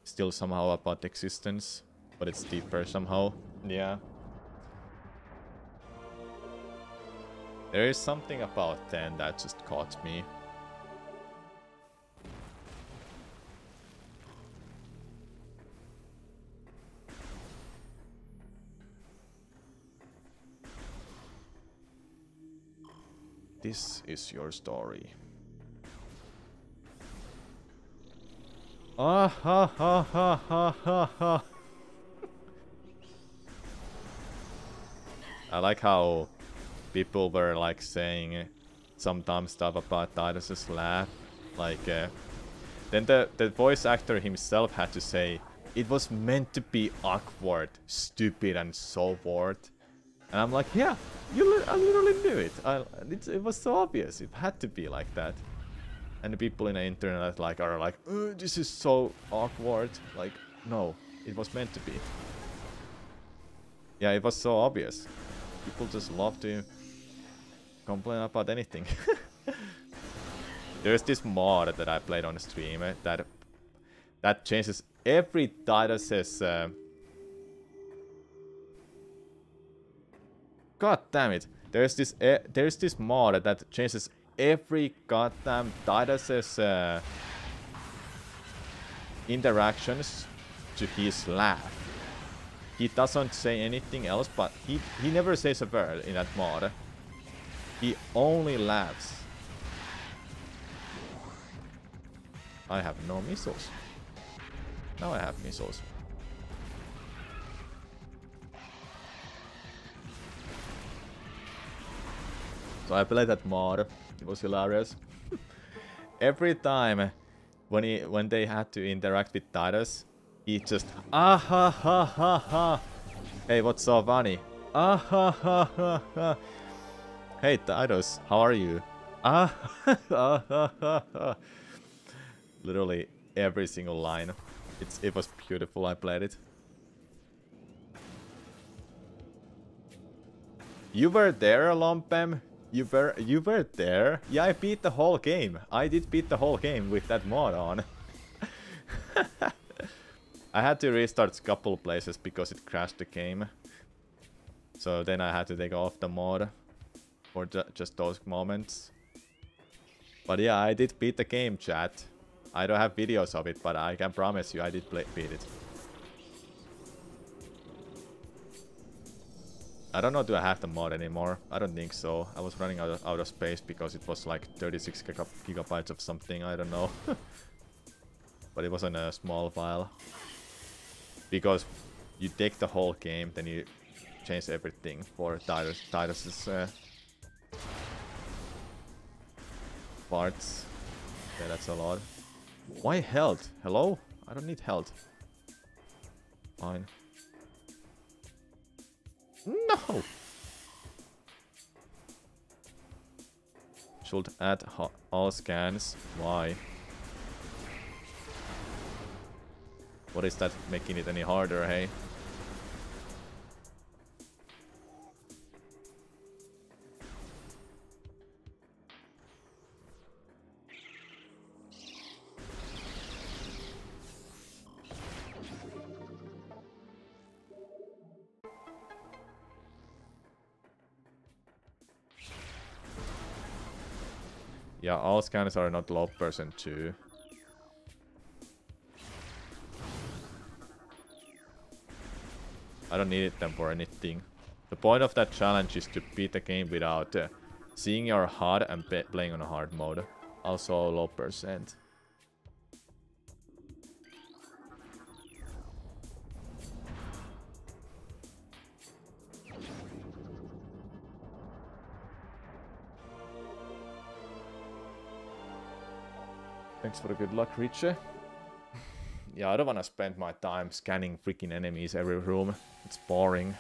Still somehow about existence, but it's deeper somehow. Yeah. There is something about 10 that just caught me. This is your story. Ah ha ha ha ha ha ha. I like how people were like saying some dumb stuff about Tidus's laugh. Like, then the voice actor himself had to say, it was meant to be awkward, stupid, and so forth. And I'm like, yeah, I literally knew it. It was so obvious. It had to be like that. And the people in the internet are like, this is so awkward. Like, no, it was meant to be. Yeah, it was so obvious. People just love to complain about anything. There's this mod that I played on stream that changes every Tidus's God damn it. There's this mod that changes every goddamn Tidus's interactions to his laugh. He doesn't say anything else, but he never says a word in that mod. He only laughs. I have no missiles. Now I have missiles. So I played that mod. It was hilarious. Every time when they had to interact with Tidus, he just ah ha ha ha ha. Hey, what's so funny? Ah ha ha ha ha. Hey Tidus, how are you? Ah ha ha ha ha. Literally every single line. It was beautiful. I played it. You were there, Lompem? You were there? Yeah, I beat the whole game. I did beat the whole game with that mod on. I had to restart a couple places because it crashed the game. So then I had to take off the mod for just those moments. But yeah, I did beat the game, chat. I don't have videos of it, but I can promise you I did beat it. I don't know, do I have the mod anymore? I don't think so. I was running out of space because it was like 36 gigabytes of something, I don't know. But it was in a small file. Because you take the whole game, then you change everything for Tidus's parts. Yeah, that's a lot. Why health? Hello? I don't need health. Fine. No! Should add all scans. Why? What is that making it any harder, hey? Yeah, all scans are not low percent too. I don't need them for anything. The point of that challenge is to beat the game without seeing your HUD and playing on a hard mode. Also low percent. Thanks for the good luck, Richie. Yeah, I don't wanna spend my time scanning freaking enemies every room. It's boring.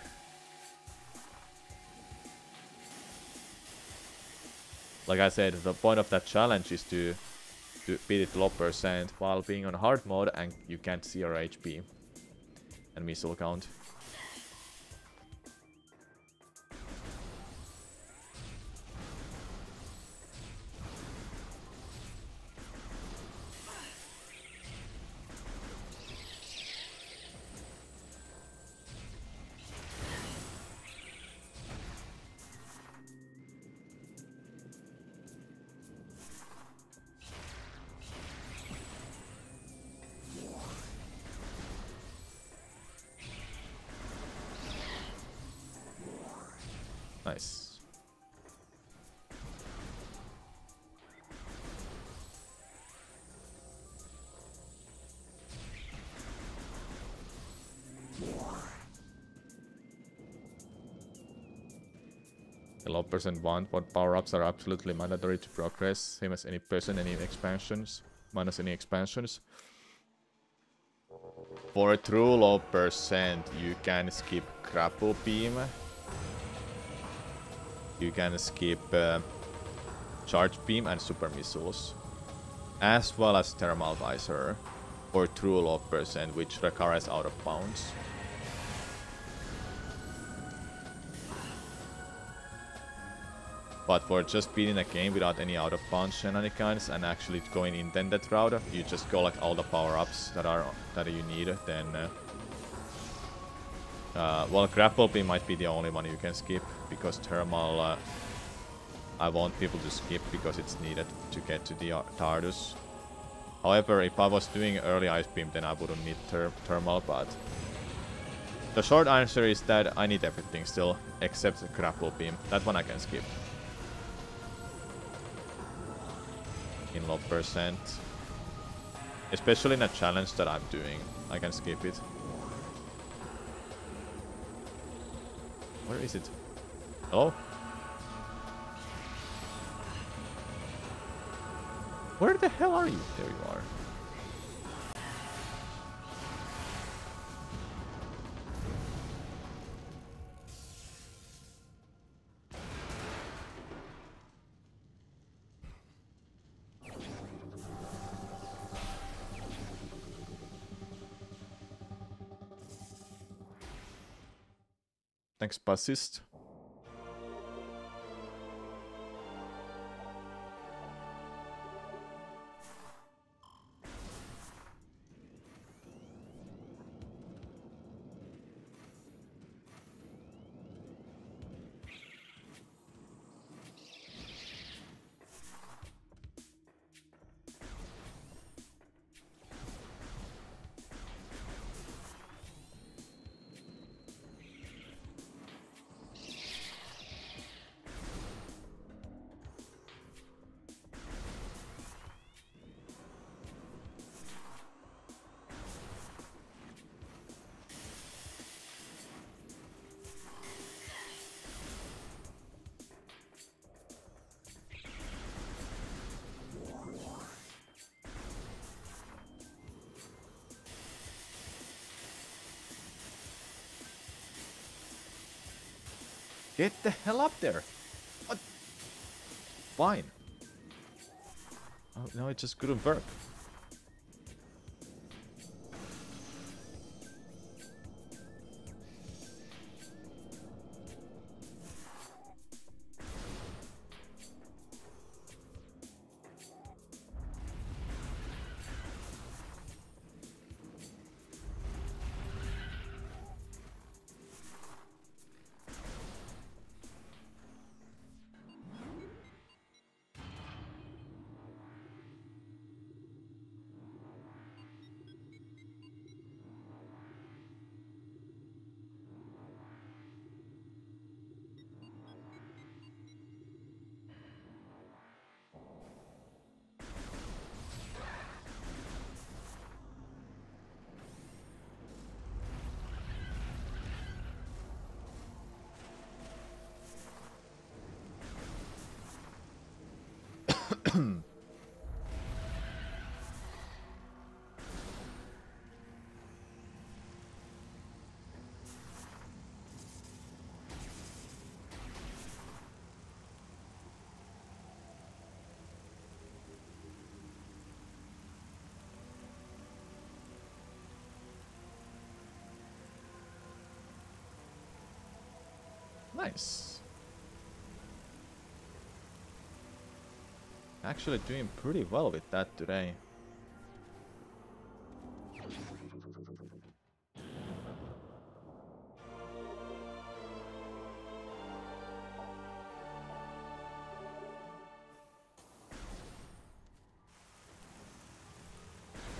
Like I said, the point of that challenge is to beat it low percent while being on hard mode and you can't see your HP and missile count. Nice. The low percent want what power-ups are absolutely mandatory to progress, same as any person, any expansions, minus any expansions. For a true low percent, you can skip grapple beam. You can skip charge beam and super missiles, as well as thermal visor for true low percent, which requires out of bounds. But for just beating a game without any out of bounds shenanigans and actually going intended route, you just collect all the power-ups that you need, then well, grapple beam might be the only one you can skip, because thermal I want people to skip because it's needed to get to the Tardus. However, if I was doing early ice beam, then I wouldn't need thermal, but the short answer is that I need everything still, except the grapple beam. That one I can skip. In low percent. Especially in a challenge that I'm doing, I can skip it. Where is it? Hello? Where the hell are you? There you are. Thanks, bassist. Get the hell up there! What? Fine. Oh, no, it just couldn't work. Nice. Actually doing pretty well with that today.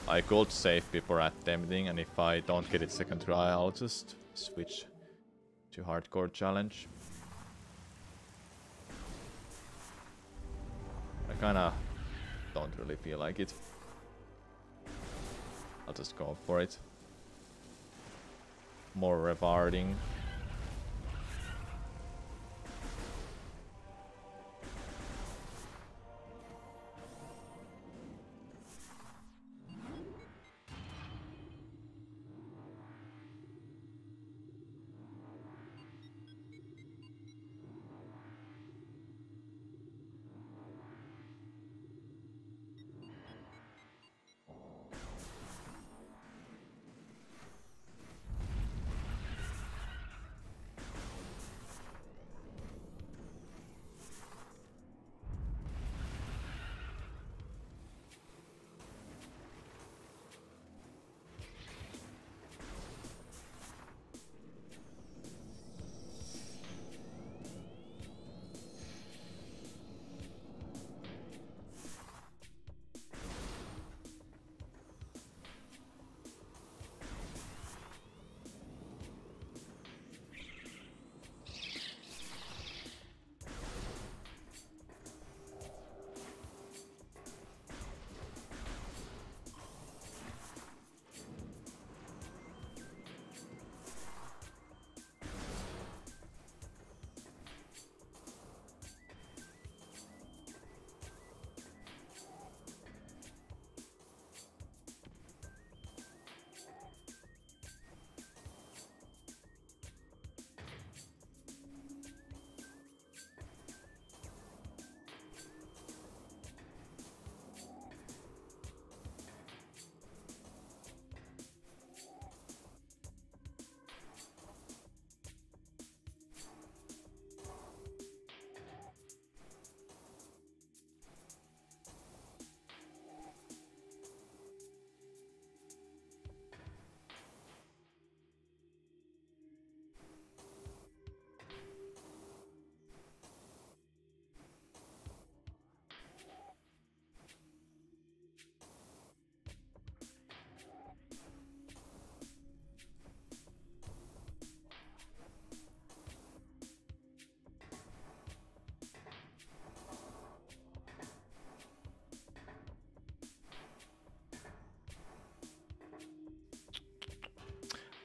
I gold save before attempting, and if I don't get it second try, I'll just switch to hardcore challenge. I kinda don't really feel like it. I'll just go for it. More rewarding.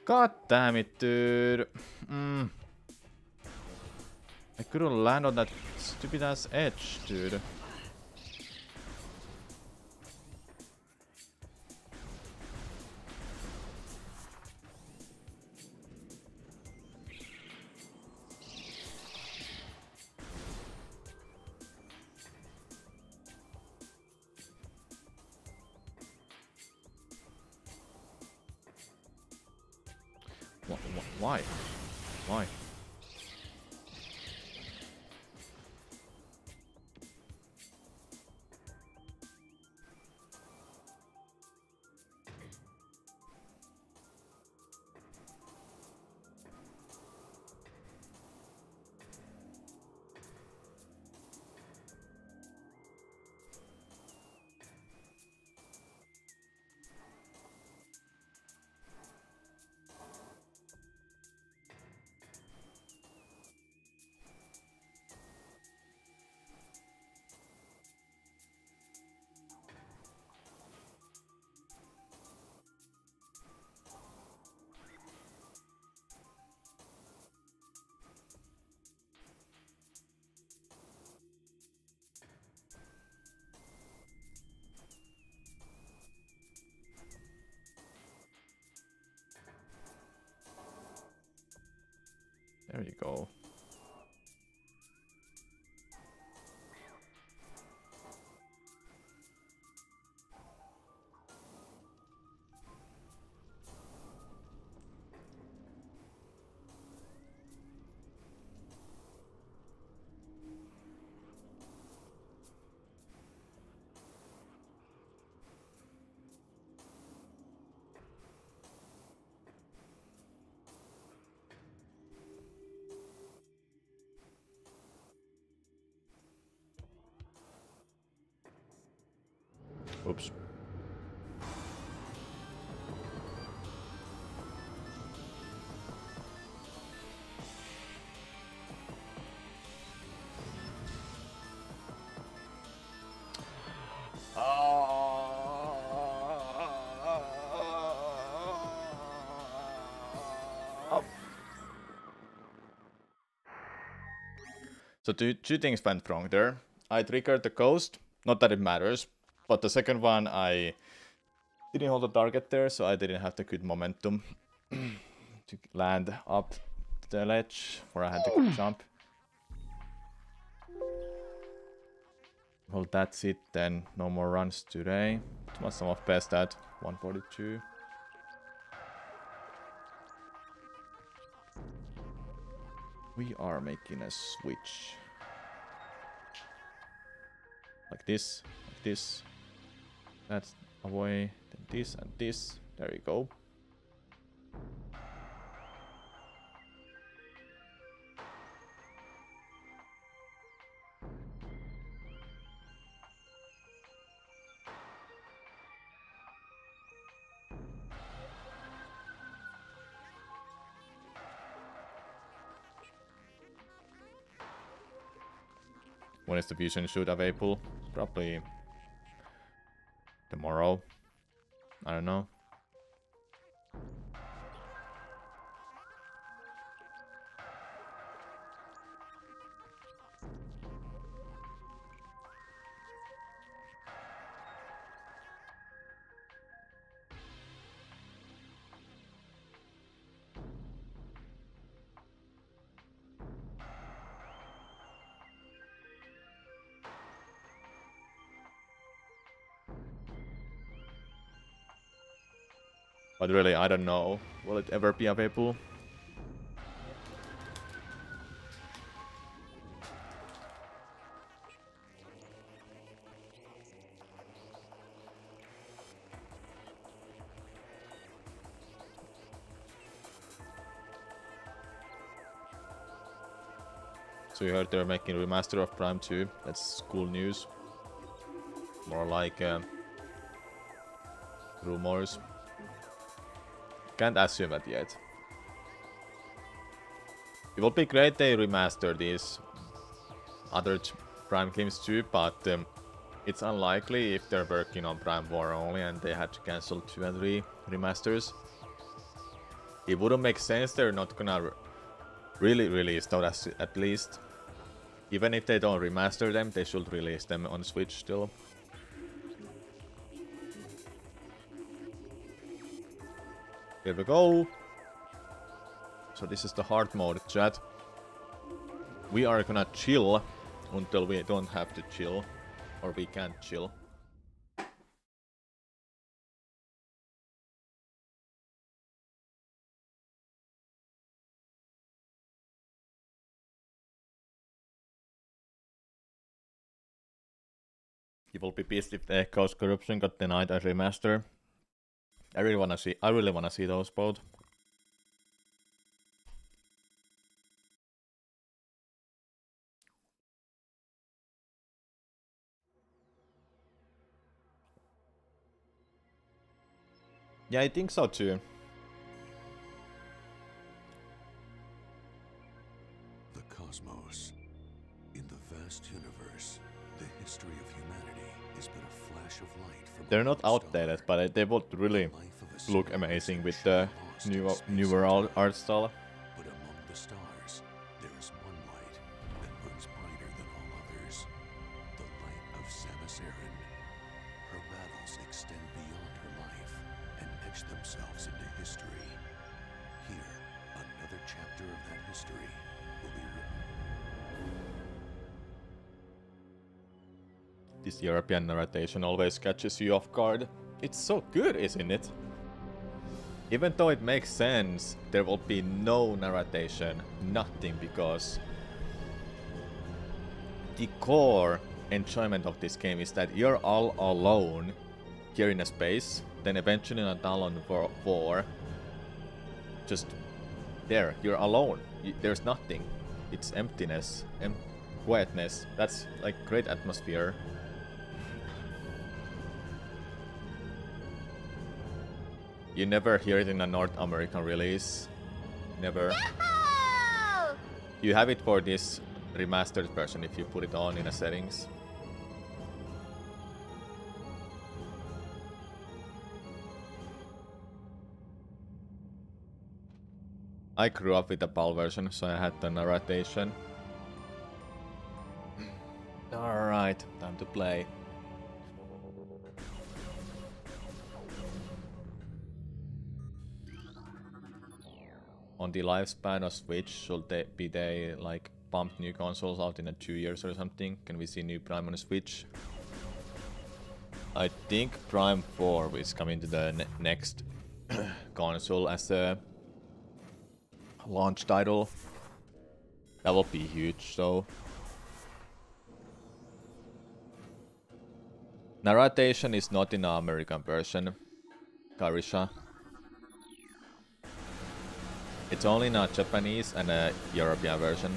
God damn it, dude. I couldn't land on that stupid ass edge, dude. Why? Why? There you go. Oops. So two things went wrong there. I triggered the ghost, not that it matters, but the second one I didn't hold the target there, so I didn't have the good momentum to land up the ledge, where I had to jump. Well, that's it then. No more runs today. What's my best at? 142. We are making a switch. Like this, like this. That's away. Then this and this. There you go. When is the fusion shoot available? Probably tomorrow. I don't know. But really, I don't know. Will it ever be available? So you heard they're making a remaster of Prime 2. That's cool news. More like rumors. Can't assume it yet. It would be great they remaster these other Prime games too, but it's unlikely if they're working on Prime 4 only and they had to cancel 2 and 3 remasters. It wouldn't make sense. They're not gonna really release those at least. Even if they don't remaster them, they should release them on Switch still. Here we go. So this is the hard mode, chat. We are gonna chill until we don't have to chill. Or we can't chill. You will be pissed if the Echoes Corruption got denied as remaster. I really wanna see those both. Yeah, I think so too. The cosmos. In the vast universe, the history of humanity is but a flash of light from They're not outdated, but they would really look amazing with the newer art style. But among the stars, there is one light that burns brighter than all others. The light of Samus Aran. Her battles extend beyond her life and etch themselves into history. Here, another chapter of that history will be written. This European narration always catches you off guard. It's so good, isn't it? Even though it makes sense, there will be no narration, nothing, because the core enjoyment of this game is that you're all alone here in a space, then eventually in a Talon War, just there, you're alone. There's nothing. It's emptiness, quietness. That's like great atmosphere. You never hear it in a North American release. Never. No! You have it for this remastered version if you put it on in the settings. I grew up with the PAL version, so I had the narration. Alright, time to play. On the lifespan of Switch, should they like pump new consoles out in 2 years or something? Can we see new Prime on Switch? I think Prime 4 is coming to the next console as a launch title. That will be huge, so. Narration is not in the American version, Karisha. It's only in a Japanese and a European version.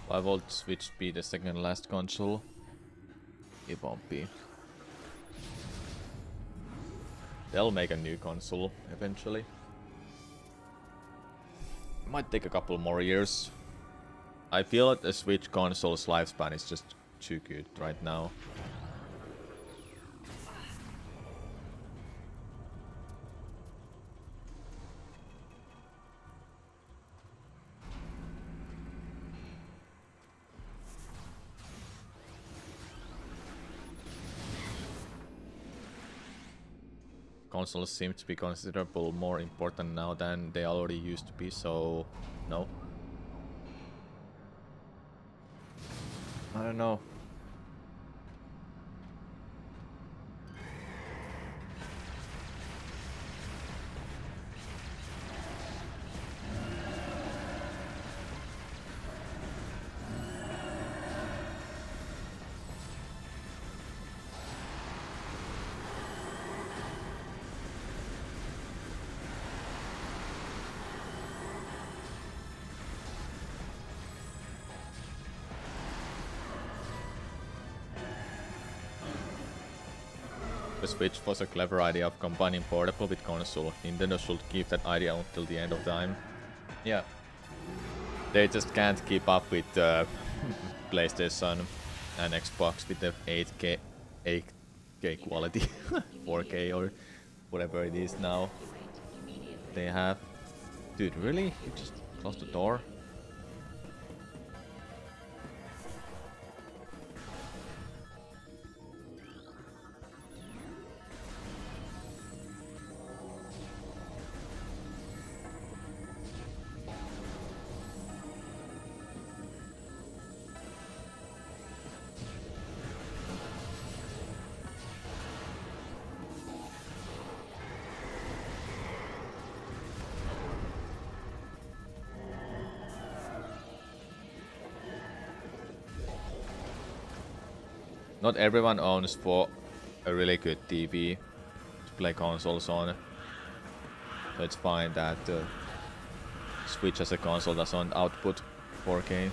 Why won't Switch be the second last console? It won't be. They'll make a new console eventually. Might take a couple more years. I feel that the Switch console's lifespan is just too good right now. Consoles seem to be considerable more important now than they already used to be, so no. I don't know. The Switch was a clever idea of combining portable with console. Nintendo should keep that idea until the end of time. Yeah. They just can't keep up with PlayStation and Xbox with the 8K quality. 4K or whatever it is now. They have. Dude, really? You just closed the door? Not everyone owns for a really good TV to play consoles on. So it's fine that Switch as a console doesn't output 4K.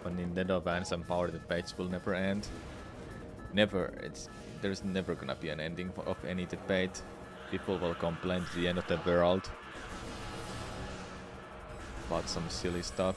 When Nintendo bans and power debates will never end. Never. There's never gonna be an ending of any debate. People will complain to the end of the world about some silly stuff.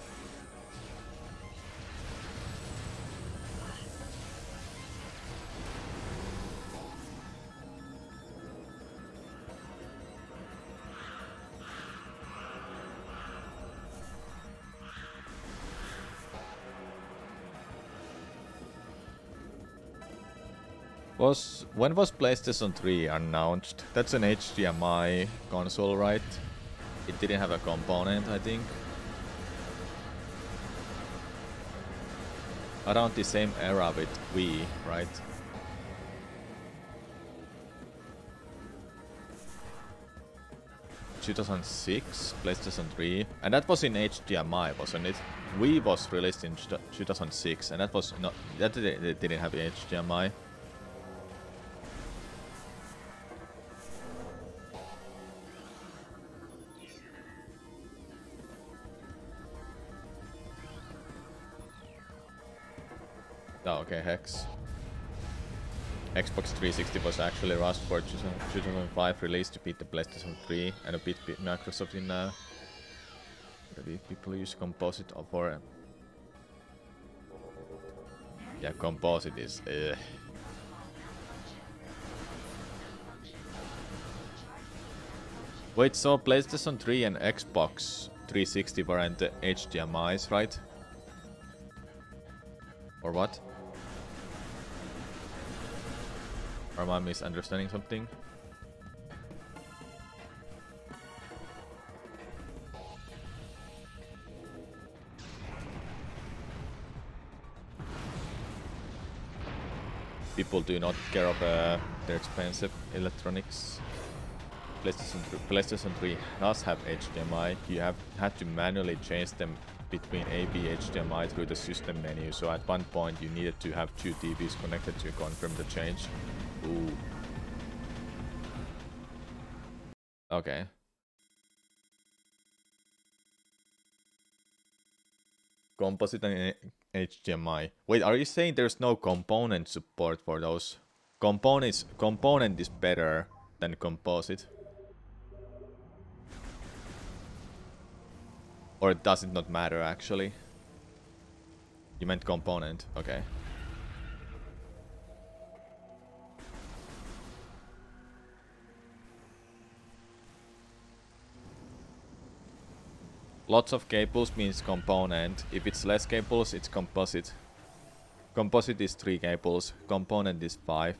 When was PlayStation 3 announced? That's an HDMI console, right? It didn't have a component, I think. Around the same era with Wii, right? ...2006, PlayStation 3, and that was in HDMI, wasn't it? Wii was released in 2006, and that was not... that didn't have HDMI. Oh, okay, Hex. Xbox 360 was actually rushed for 2005 release to beat the PlayStation 3 and a bit Microsoft in people use composite for yeah, composite is Wait, so PlayStation 3 and Xbox 360 weren't HDMIs, right? Or what? Or am I misunderstanding something? People do not care of their expensive electronics. PlayStation 3 does have HDMI. You have had to manually change them between AB HDMI through the system menu, so at one point you needed to have two TVs connected to confirm the change. Ooh. Okay. Composite and HDMI. Wait, are you saying there's no component support for those? Component is better than composite? Or does it not matter actually? You meant component, okay. Lots of cables means component. If it's less cables, it's composite. Composite is 3 cables, component is 5.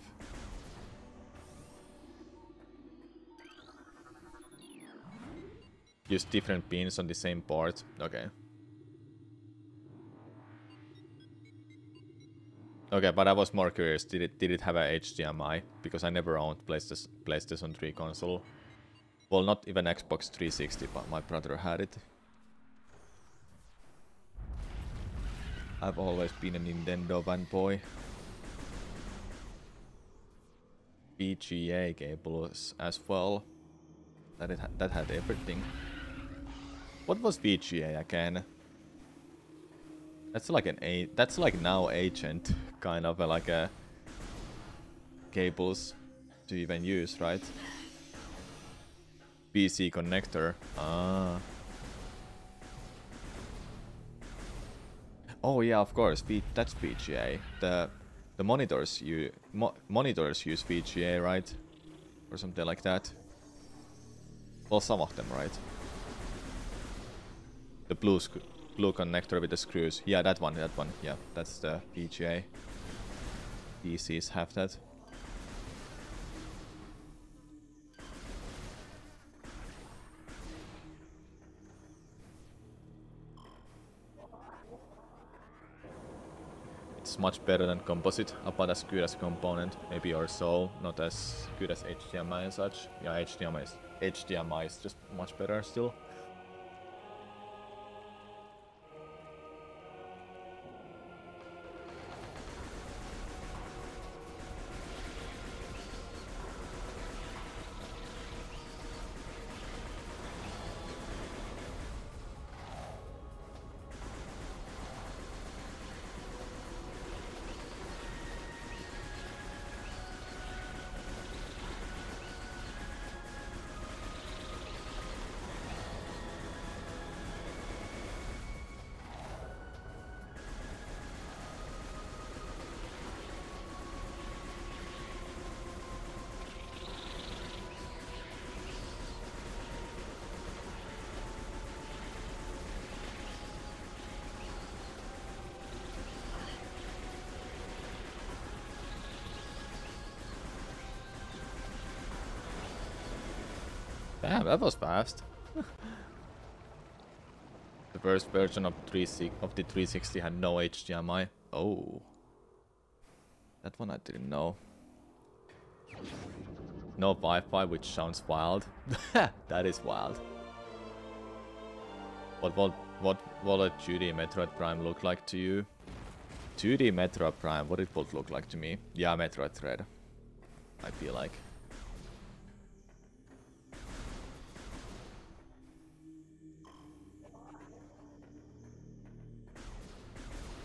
Use different pins on the same port, okay. Okay, but I was more curious, did it have a HDMI? Because I never owned PlayStation 3 console. Well, not even Xbox 360, but my brother had it. I've always been a Nintendo fanboy. VGA cables as well. That had everything. What was VGA again? That's like that's like now Agent, kind of like a cables to even use, right? PC connector. Ah. Oh yeah, of course. That's VGA. The monitors monitors use VGA, right? Or something like that. Well, some of them, right? The blue connector with the screws. Yeah, that one. Yeah, that's the VGA. PCs have that. It's much better than composite, about as good as component, maybe or so. Not as good as HDMI and such. Yeah, HDMI is just much better still. Damn, that was fast. The first version of the 360 had no HDMI. Oh. That one I didn't know. No Wi-Fi, which sounds wild. That is wild. What will a 2D Metroid Prime look like to you? 2D Metroid Prime, what it would look like to me? Yeah, Metroid Thread. I feel like.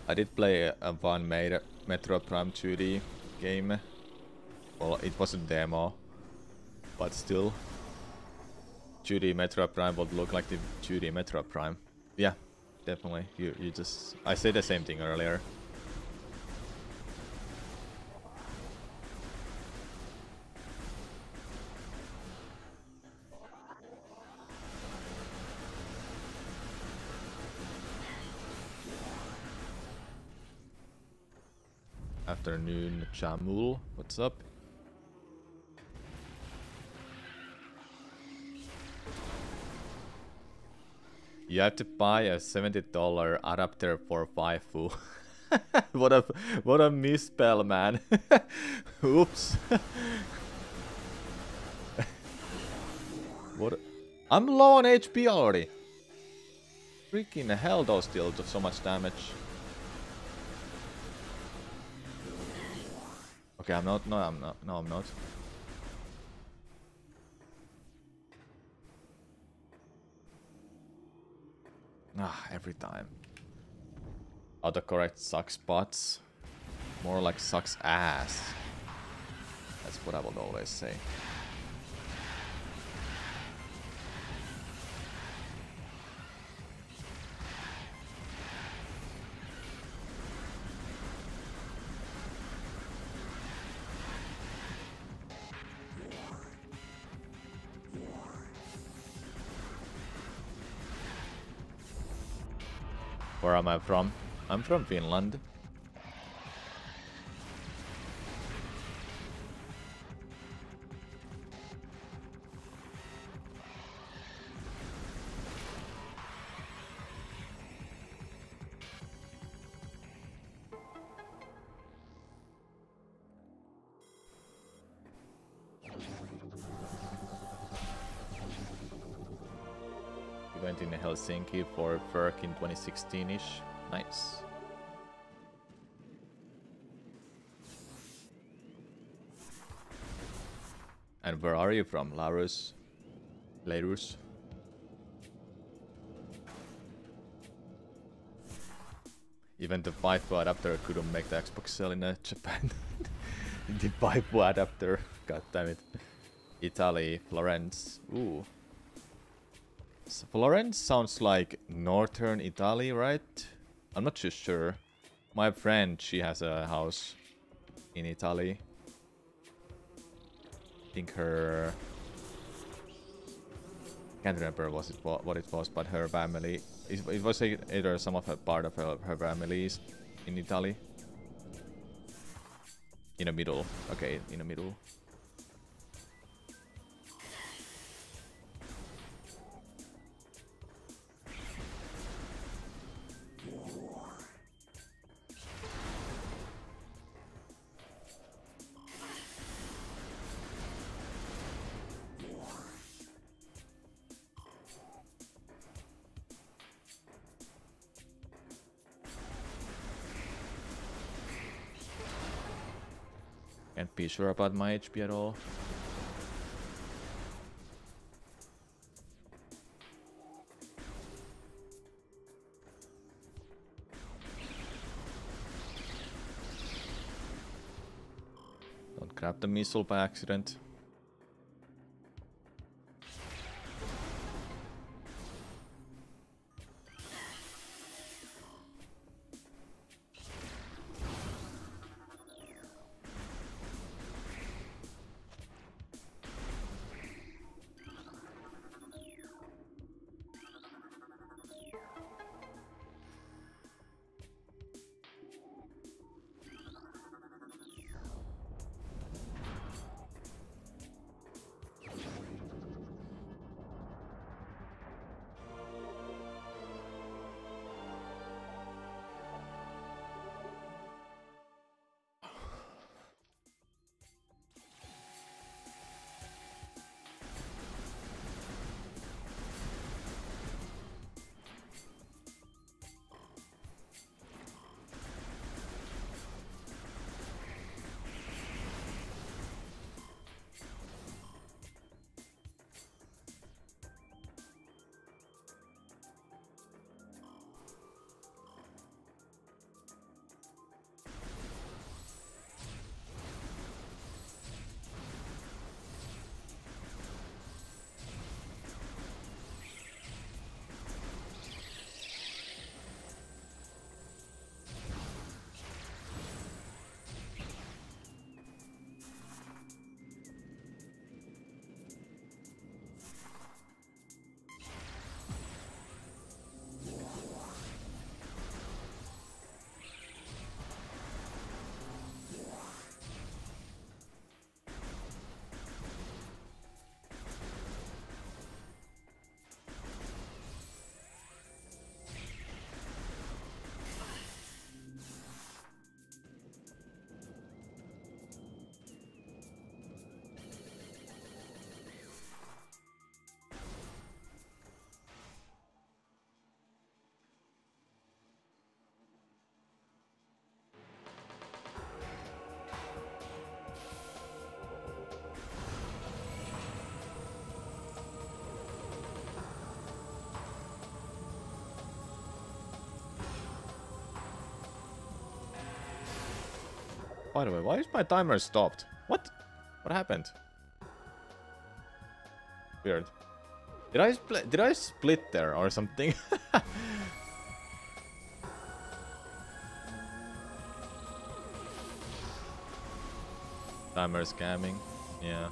I did play a one Metroid Prime 2D game. Well, it was a demo, but still. 2D Metroid Prime would look like the 2D Metroid Prime. Yeah, definitely. You just... I said the same thing earlier. Afternoon, Jamul. What's up? You have to buy a $70 adapter for waifu. What a misspell, man. Oops. I'm low on HP already. Freaking hell, those deal so much damage. Okay, I'm not. No, I'm not. No, I'm not. Ah, every time. autocorrect sucks butts. More like sucks ass. That's what I would always say. Where am I from? I'm from Finland. We went in Helsinki for FERC in 2016-ish. Nice. And where are you from? Larus? Larus? Even the waifu adapter couldn't make the Xbox sell in Japan. The waifu adapter. God damn it. Italy, Florence. Ooh. So Florence sounds like northern Italy, right? I'm not too sure. My friend, she has a house in Italy. I think her... Can't remember what it was, but her family... It was either some of her part of her family is in Italy. In the middle. Okay, in the middle. Can't be sure about my HP at all. Don't grab the missile by accident. By the way, why is my timer stopped? What? What happened? Weird. Did I split there or something? Timer scamming. Yeah.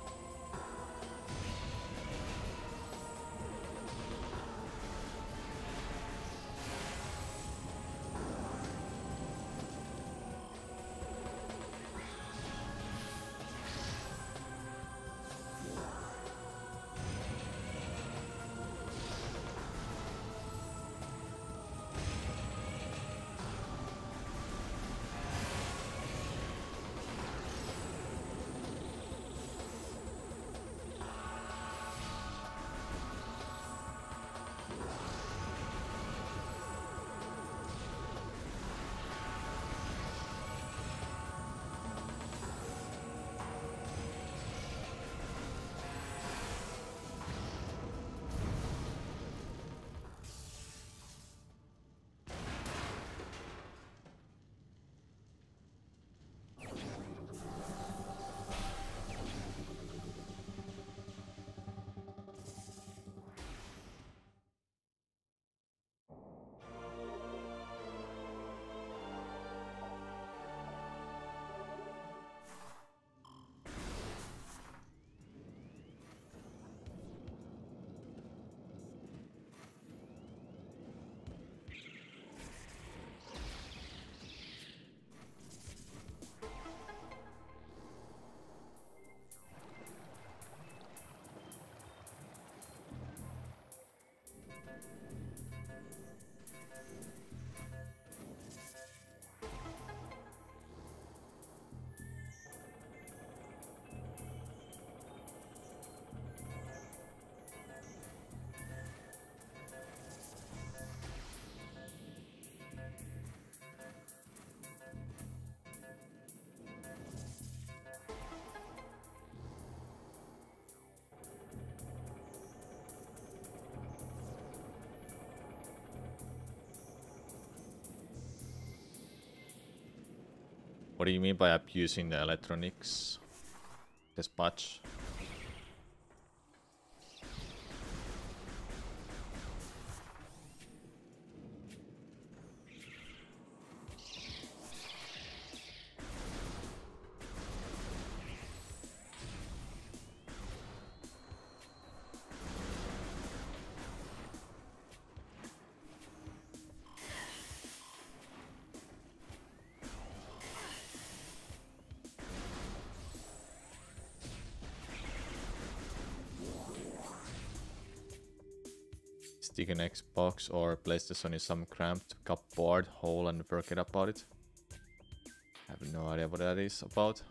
What do you mean by abusing the electronics? This much? Stick an Xbox or PlayStation in some cramped cupboard hole and forget about it. I have no idea what that is about.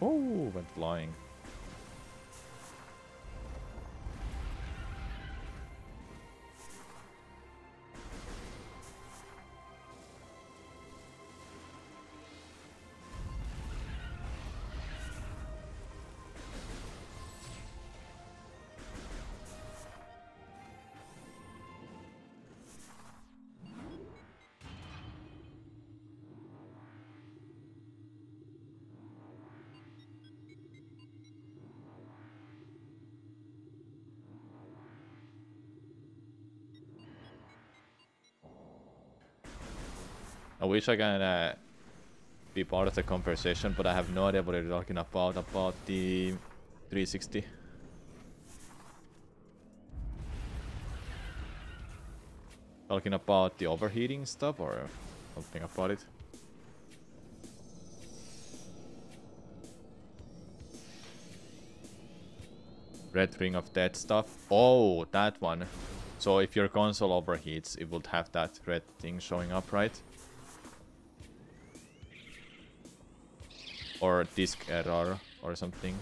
Oh, went flying. I wish I can be part of the conversation, but I have no idea what you're talking about the 360. Talking about the overheating stuff or something about it? Red Ring of Death stuff. Oh, that one. So if your console overheats, it would have that red thing showing up, right? Or disk error or something.